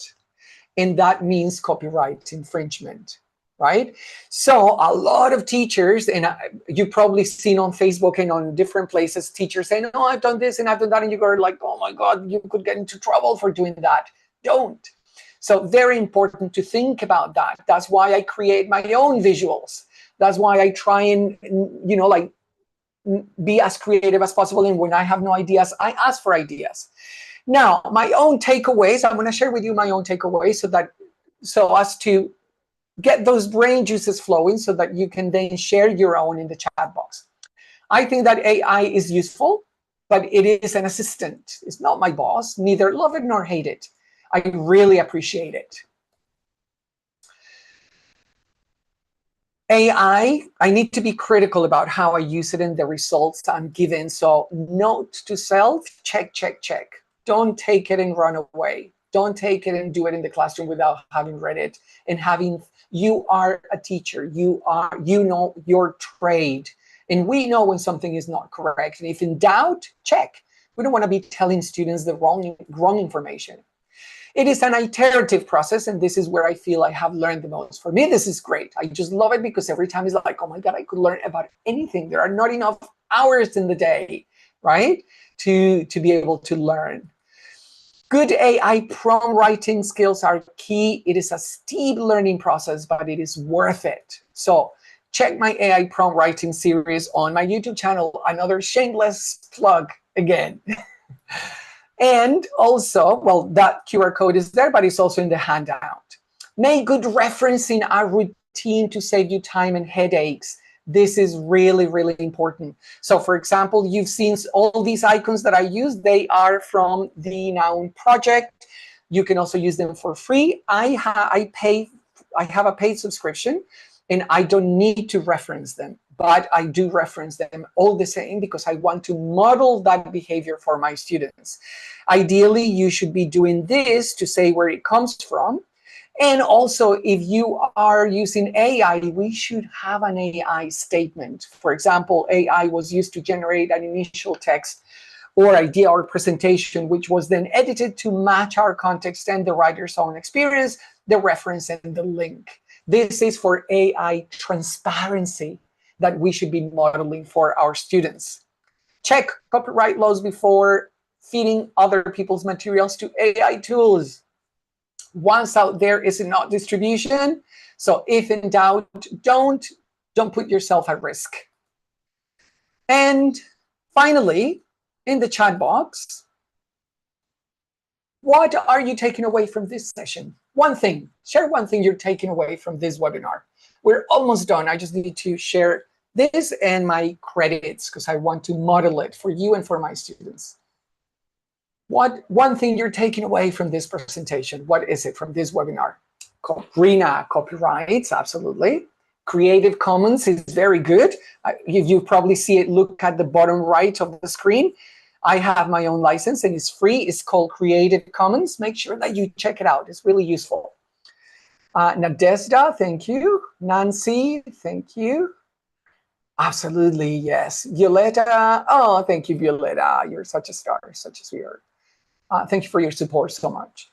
And that means copyright infringement, right? So a lot of teachers, and you've probably seen on Facebook and on different places, teachers saying, oh, I've done this and I've done that. And you go like, oh my God, you could get into trouble for doing that. Don't. So very important to think about that. That's why I create my own visuals. That's why I try and, like, be as creative as possible. And when I have no ideas, I ask for ideas. Now, my own takeaways, I'm going to share with you my own takeaways so as to get those brain juices flowing so that you can then share your own in the chat box. I think that AI is useful, but it is an assistant. It's not my boss, neither love it nor hate it. I really appreciate it. AI, I need to be critical about how I use it and the results I'm given. So note to self, check, check, check. Don't take it and run away. Don't take it and do it in the classroom without having read it and you are a teacher. You know your trade. And we know when something is not correct. And if in doubt, check. We don't want to be telling students the wrong information. It is an iterative process, and this is where I feel I have learned the most. For me, this is great. I just love it because every time it's like, oh my God, I could learn about anything. There are not enough hours in the day, right, to be able to learn. Good AI prompt writing skills are key. It is a steep learning process, but it is worth it. So check my AI prompt writing series on my YouTube channel. Another shameless plug again. And also, well, that QR code is there, but it's also in the handout. Make good referencing a routine to save you time and headaches. This is really, really important. So for example, you've seen all these icons that I use. They are from the Noun project. You can also use them for free. I have a paid subscription, and I don't need to reference them. But I do reference them all the same because I want to model that behavior for my students. Ideally, you should be doing this to say where it comes from. And also, if you are using AI, we should have an AI statement. For example, AI was used to generate an initial text or idea or presentation, which was then edited to match our context and the writer's own experience, the reference, and the link. This is for AI transparency that we should be modeling for our students. Check copyright laws before feeding other people's materials to AI tools. Once out there is not distribution. So if in doubt, don't put yourself at risk. And finally, in the chat box, what are you taking away from this session? One thing, share one thing you're taking away from this webinar. We're almost done. I just need to share this and my credits because I want to model it for you and for my students. One thing you're taking away from this presentation? What is it from this webinar? Rina, copyrights, absolutely. Creative Commons is very good. You probably see it, look at the bottom right of the screen. I have my own license and it's free. It's called Creative Commons. Make sure that you check it out. It's really useful. Nadezhda, thank you. Nancy, thank you. Absolutely, yes. Violetta, oh, thank you, Violetta. You're such a star, such a sweetheart. Thank you for your support so much.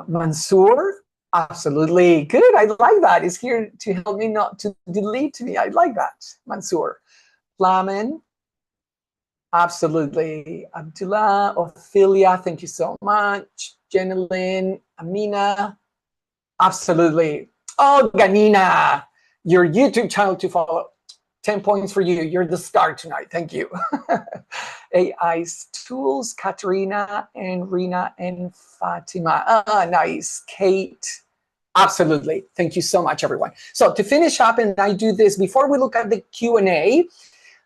Mansoor, absolutely. Good, I like that. It's here to help me not to delete me. I like that, Mansoor. Flamen, absolutely. Abdullah, Ophelia, thank you so much. Jenilyn, Amina, absolutely. Oh, Ganina, your YouTube channel to follow. 10 points for you. You're the star tonight. Thank you. AI's tools, Katerina and Rina and Fatima. Nice. Kate. Absolutely. Thank you so much, everyone. So to finish up, and I do this before we look at the Q&A,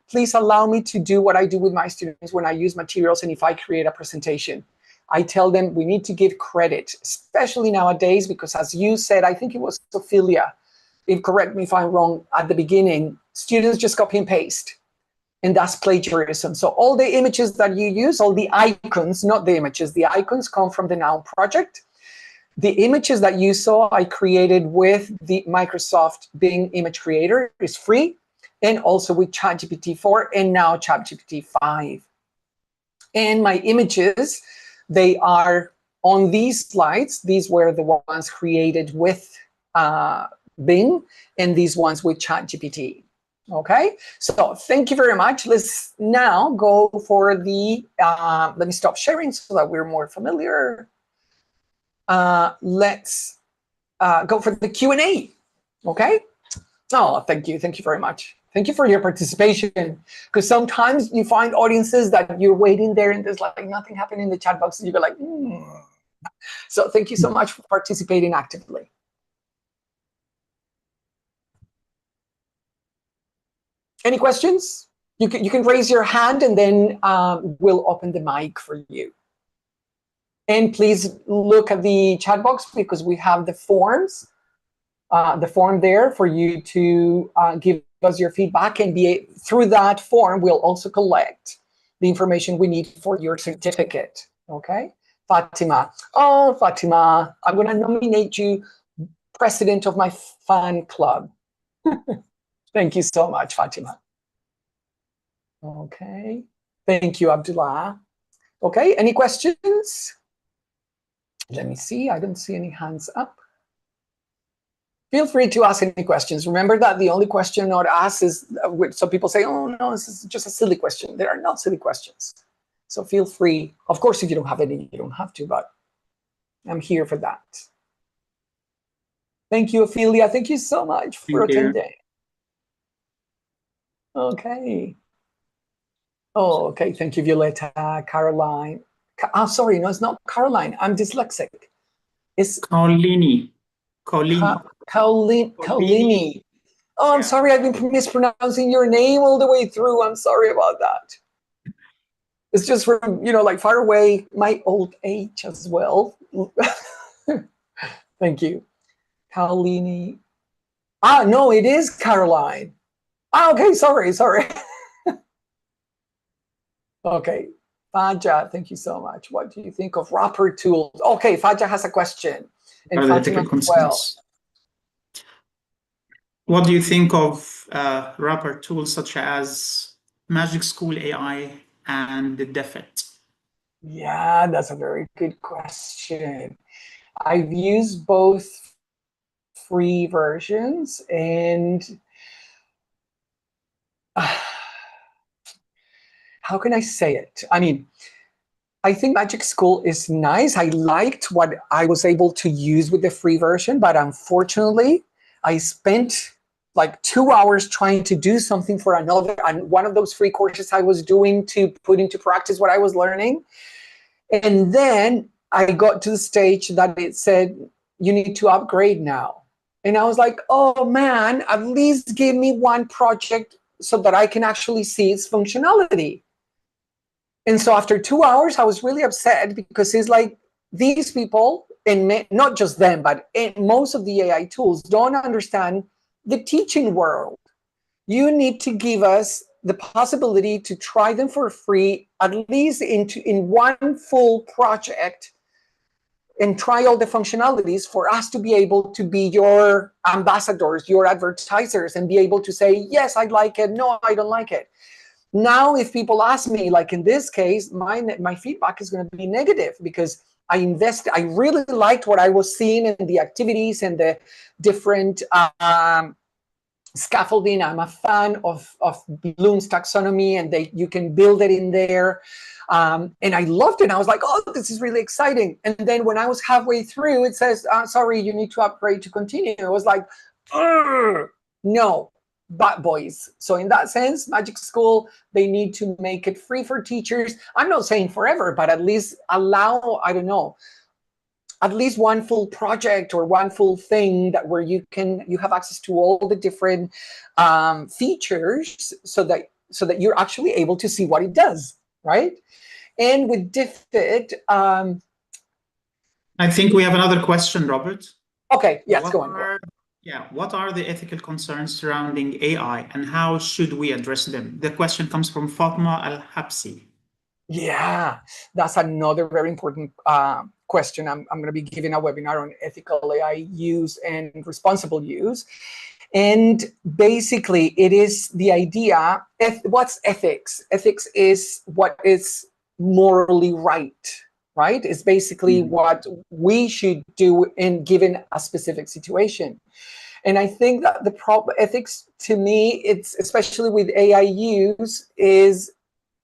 please allow me to do what I do with my students when I use materials and if I create a presentation. I tell them we need to give credit, especially nowadays, because as you said, I think it was Ophelia, correct me if I'm wrong, at the beginning, students just copy and paste. and that's plagiarism. So all the images that you use, all the icons, not the images, the icons come from the Noun project. The images that you saw, I created with the Microsoft Bing Image Creator, is free, and also with ChatGPT 4 and now ChatGPT 5. And my images, they are on these slides. These were the ones created with Bing, and these ones with ChatGPT. Okay, so thank you very much. Let's now go for the, let me stop sharing so that we're more familiar. Let's go for the Q&A, okay? Oh, thank you very much. Thank you for your participation, because sometimes you find audiences that you're waiting there and there's like nothing happening in the chat box, and you go like, So thank you so much for participating actively. Any questions? You can raise your hand, and then we'll open the mic for you. And please look at the chat box, because we have the forms, the form there for you to give us your feedback, and through that form, we'll also collect the information we need for your certificate. Okay, Fatima. Oh, Fatima, I'm going to nominate you president of my fan club. Thank you so much, Fatima. Okay, thank you, Abdullah. Okay, any questions? Let me see, I don't see any hands up. Feel free to ask any questions. Remember that the only question not asked is, so people say, oh no, this is just a silly question. There are not silly questions. So feel free. Of course, if you don't have any, you don't have to, but I'm here for that. Thank you, Ophelia. Thank you so much for attending. Okay. Oh, okay. Thank you, Violetta, Caroline. Oh, sorry, no, it's not Caroline. I'm dyslexic. It's Kaolini. Kaolini. Oh, I'm sorry, I've been mispronouncing your name all the way through. I'm sorry about that. It's just from, like far away, my old age as well. Thank you. Kaolini. Ah, no, it is Caroline. Ah, okay, sorry. Okay, Faja, thank you so much. What do you think of wrapper tools? Okay, Faja has a question. And Fatima as well. What do you think of wrapper tools such as Magic School AI and the DEFIT? Yeah, that's a very good question. I've used both free versions, and how can I say it? I mean, I think Magic School is nice. I liked what I was able to use with the free version, but unfortunately, I spent like 2 hours trying to do something for one of those free courses I was doing to put into practice what I was learning. And then I got to the stage that it said, you need to upgrade now. And I was like, oh man, at least give me one project so that I can actually see its functionality. And so after 2 hours, I was really upset, because it's like these people, and not just them, but most of the AI tools don't understand the teaching world. You need to give us the possibility to try them for free, at least in one full project, and try all the functionalities for us to be able to be your ambassadors, your advertisers, and be able to say, yes, I like it, no, I don't like it. Now, if people ask me, like in this case, my feedback is going to be negative, because I really liked what I was seeing in the activities and the different scaffolding. I'm a fan of Bloom's taxonomy, and you can build it in there. And I loved it. I was like, oh, this is really exciting. And then when I was halfway through, it says, sorry, you need to upgrade to continue. I was like, no. But boys, so in that sense, Magic School, they need to make it free for teachers. I'm not saying forever, but at least allow, I don't know, at least one full project or one full thing where you have access to all the different features, so that you're actually able to see what it does, right? And with DFID, I think we have another question, Robert. Okay, yes, go on. Yeah, what are the ethical concerns surrounding AI and how should we address them? The question comes from Fatma Al-Habsi. Yeah, that's another very important question. I'm going to be giving a webinar on ethical AI use and responsible use. And basically, it is the idea, what's ethics? Ethics is what is morally right? It's basically what we should do in given a specific situation. And I think that the problem, ethics to me, it's especially with AI use, is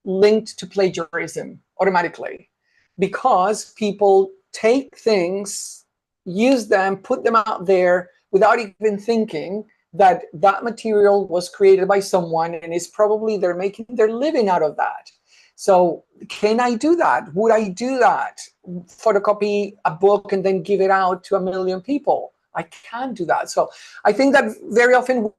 linked to plagiarism automatically, because people take things, use them, put them out there without even thinking that that material was created by someone, and is probably they're making their living out of that. So can I do that? Would I do that? Photocopy a book and then give it out to 1 million people? I can't do that. So I think that very often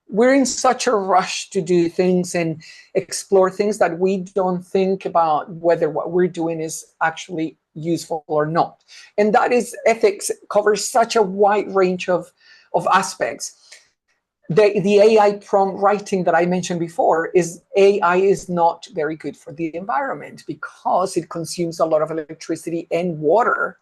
we're in such a rush to do things and explore things that we don't think about whether what we're doing is actually useful or not. And that is, ethics covers such a wide range of aspects. The AI prompt writing that I mentioned before, is AI is not very good for the environment because it consumes a lot of electricity and water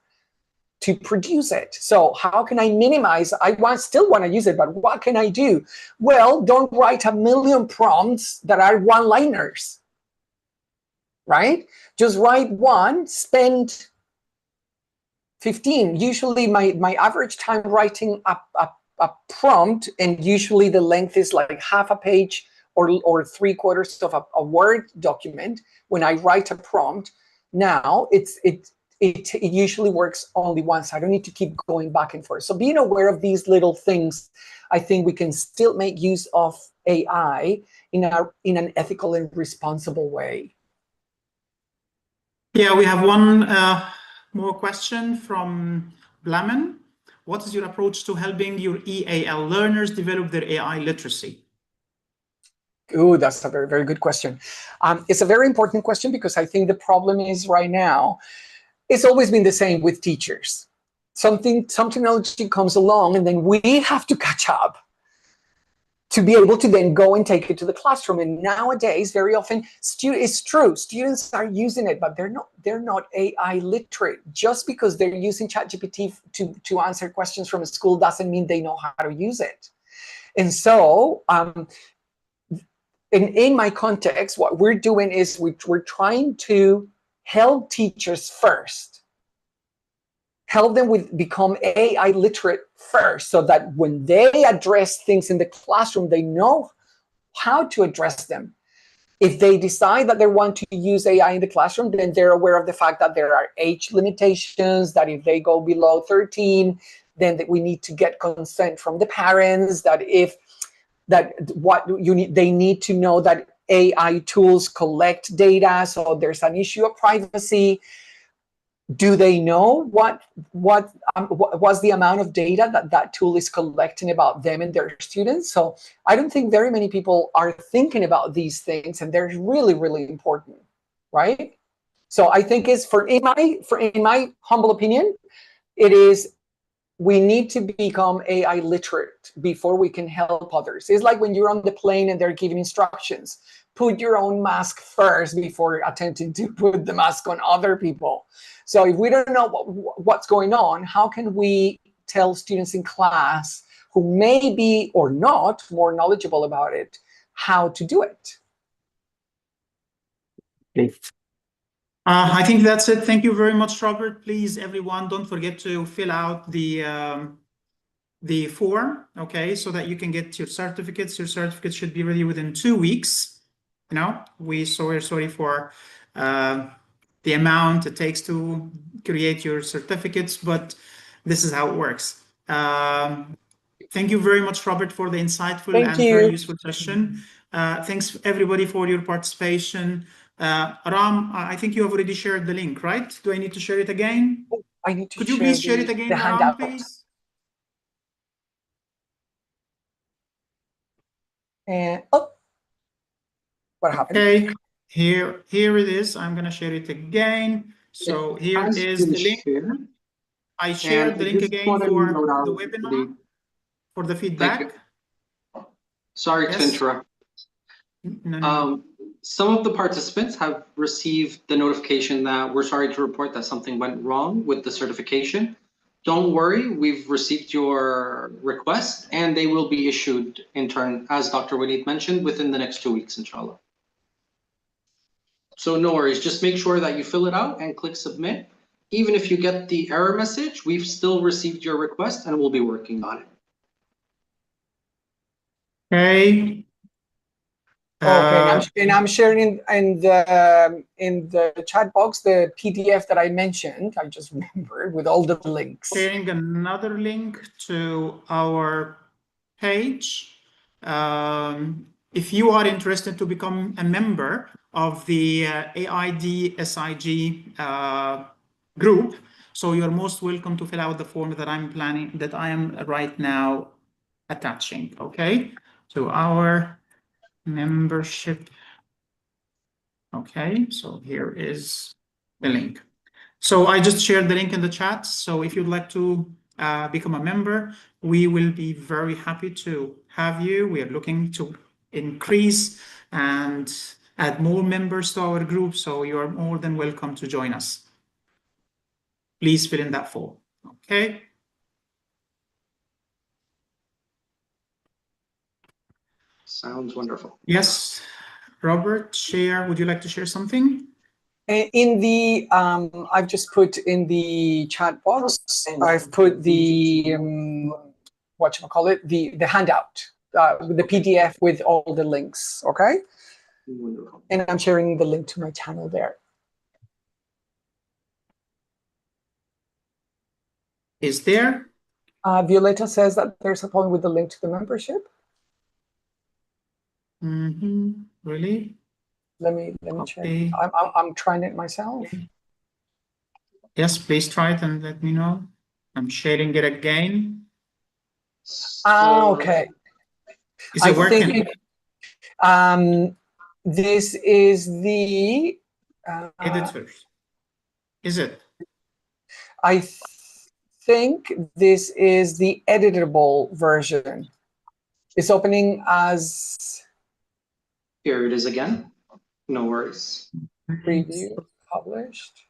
to produce it. So how can I minimize? Still want to use it, but what can I do? Well, don't write 1 million prompts that are one-liners, right? Just write one, spend 15. Usually my average time writing a prompt, and usually the length is like half a page or 3/4 of a Word document. When I write a prompt, now it usually works only once. I don't need to keep going back and forth. So being aware of these little things, I think we can still make use of AI in an ethical and responsible way. Yeah, we have one more question from Blamen. What is your approach to helping your EAL learners develop their AI literacy? Oh, that's a very, very good question. It's a very important question, because I think the problem is right now, it's always been the same with teachers. Some technology comes along, and then we have to catch up to be able to then go and take it to the classroom. And nowadays, very often, it's true, students are using it, but they're not AI literate. Just because they're using ChatGPT to answer questions from a school doesn't mean they know how to use it. And so in my context, what we're doing is we're trying to help teachers first, help them become AI literate first, so that when they address things in the classroom, they know how to address them. If they decide that they want to use AI in the classroom, then they're aware of the fact that there are age limitations, that if they go below 13, then that we need to get consent from the parents, they need to know that AI tools collect data, so there's an issue of privacy. Do they know what was the amount of data that tool is collecting about them and their students? So I don't think very many people are thinking about these things, and they're really, really important, right? So I think in my humble opinion, it is, we need to become AI literate before we can help others. It's like when you're on the plane and they're giving instructions. Put your own mask first before attempting to put the mask on other people. So if we don't know what's going on, how can we tell students in class who may be or not more knowledgeable about it how to do it? I think that's it. Thank you very much, Robert. Please, everyone, don't forget to fill out the form, okay, so that you can get your certificates. Your certificates should be ready within 2 weeks. We're sorry for the amount it takes to create your certificates, but this is how it works. Thank you very much, Robert, for the insightful and very useful session. Thanks, everybody, for your participation. Ram, I think you have already shared the link, right? Do I need to share it again? Oh, I need to Could you please share it again, the Ram, handout, please? And what happened? Okay, here it is. I'm gonna share it again. So here is the link. I shared the link again for the webinar. for the Thank feedback. you. Sorry to Yes. interrupt. No. Some of the participants have received the notification that we're sorry to report that something went wrong with the certification. Don't worry, we've received your request and they will be issued in turn, as Dr. Waleed mentioned, within the next 2 weeks, inshallah. So no worries, just make sure that you fill it out and click submit. Even if you get the error message, we've still received your request and we'll be working on it. Okay. Okay, and I'm sharing in the chat box the PDF that I mentioned. I just remembered with all the links. Sharing another link to our page. If you are interested to become a member of the AID SIG group, so you're most welcome to fill out the form that I am right now attaching. Okay, so our membership. Okay, so here is the link. So I just shared the link in the chat. So if you'd like to become a member, we will be very happy to have you. We are looking to increase and add more members to our group. So you are more than welcome to join us. Please fill in that form. Okay. Sounds wonderful. Yes, Robert, would you like to share something? In the, I've just put in the chat box, I've put the, the handout, the PDF with all the links, okay? Wonderful. And I'm sharing the link to my channel there. Is there? Violetta says that there's a problem with the link to the membership. Really? Let me check. I'm trying it myself. Yes, please try it and let me know. I'm sharing it again. Okay. Is it working? This is the editors. Is it? I think this is the editable version. It's opening as. Here it is again. No worries. Preview, published,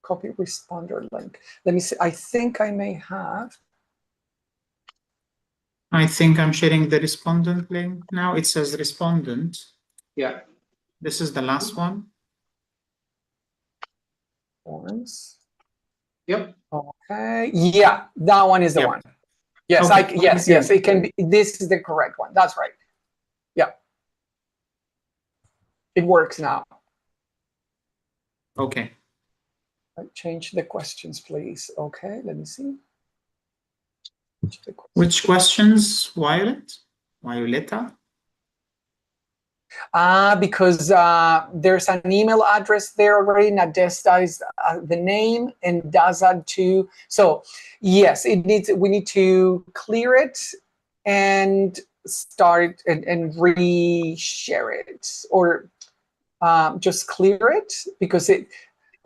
copy responder link. Let me see. I think I may have. I think I'm sharing the respondent link now. It says respondent. Yeah. This is the last one. Forms. Yep. Okay. Yeah, that one is the one. Yes, okay. Yes, it can be. This is the correct one. That's right. Yeah. It works now. Okay. Change the questions, please. Okay, let me see. Which questions, Violetta? Because there's an email address there already. Nadesta is the name, and Daza too. So yes, we need to clear it and start and re-share it, or just clear it, because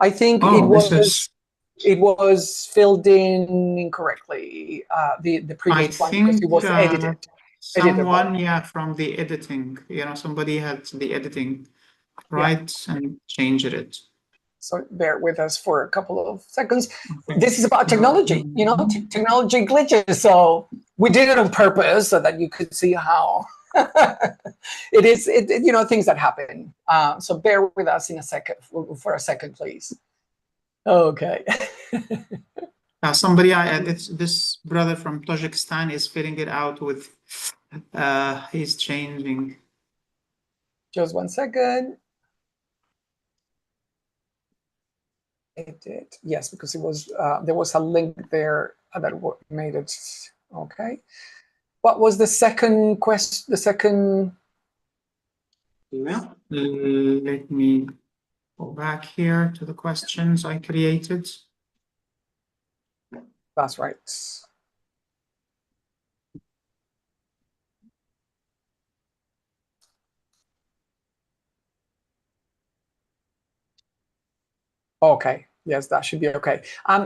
I think it was filled in incorrectly, the previous one, because it was edited. Someone, from the editing, somebody had the editing right and changed it. So bear with us for a couple of seconds. Okay. This is about technology, technology glitches. So we did it on purpose so that you could see how it is, things that happen. So bear with us for a second, please. Okay. Somebody, this brother from Tajikistan is filling it out with, he's changing. Just 1 second. It did, yes, because it was there was a link there that made it okay. What was the second question? The second email. Let me go back here to the questions I created. That's right. Okay, Yes, that should be okay.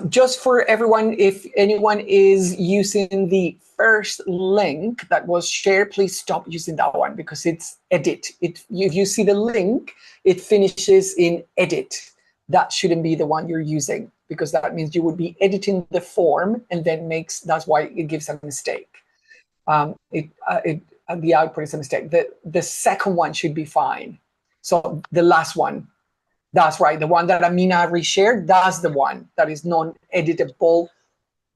Just for everyone, if anyone is using the first link that was shared, please stop using that one because it's edit. If you see the link, it finishes in edit. That shouldn't be the one you're using because that means you would be editing the form and then that's why it gives a mistake. The output is a mistake. The second one should be fine. So the last one. That's right. The one that Amina reshared, that's the one that is non-editable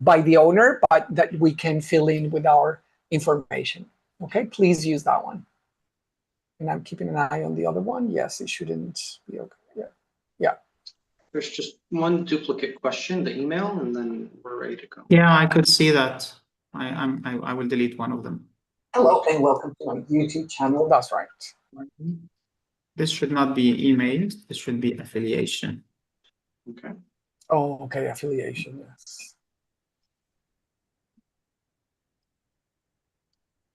by the owner, but that we can fill in with our information. Okay, please use that one. And I'm keeping an eye on the other one. Yes, it shouldn't be okay. Yeah. There's just one duplicate question, the email, and then we're ready to go. Yeah, I could see that. I will delete one of them. Hello and welcome to my YouTube channel. That's right. This should not be email. This should be affiliation. Okay. Oh, okay, affiliation, yes.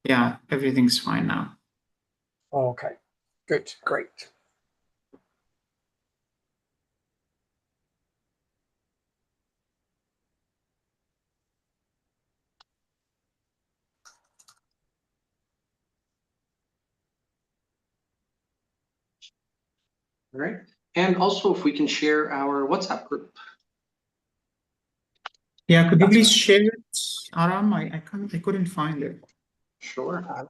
Yeah, everything's fine now. Okay, good, great. All right. And also, if we can share our WhatsApp group. Yeah, could you please share it, Aram? I couldn't find it. Sure.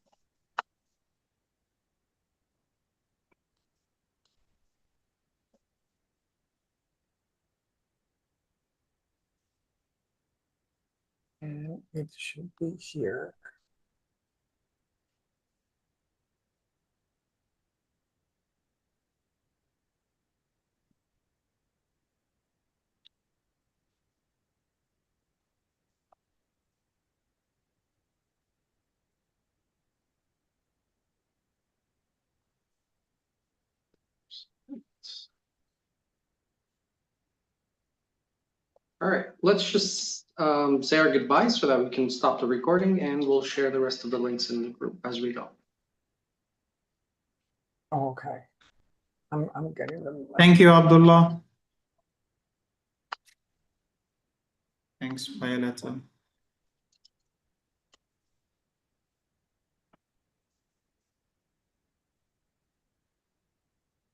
And it should be here. All right, let's just say our goodbyes so that we can stop the recording, and we'll share the rest of the links in the group as we go. Okay, I'm getting them. Thank you, Abdullah. Thanks, Violetta.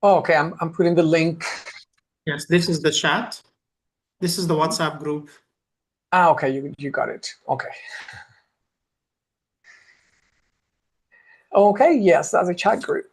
Oh, okay, I'm putting the link. Yes, this is the chat. This is the WhatsApp group. Ah, okay, you got it. Okay. Okay, yes, that's a chat group.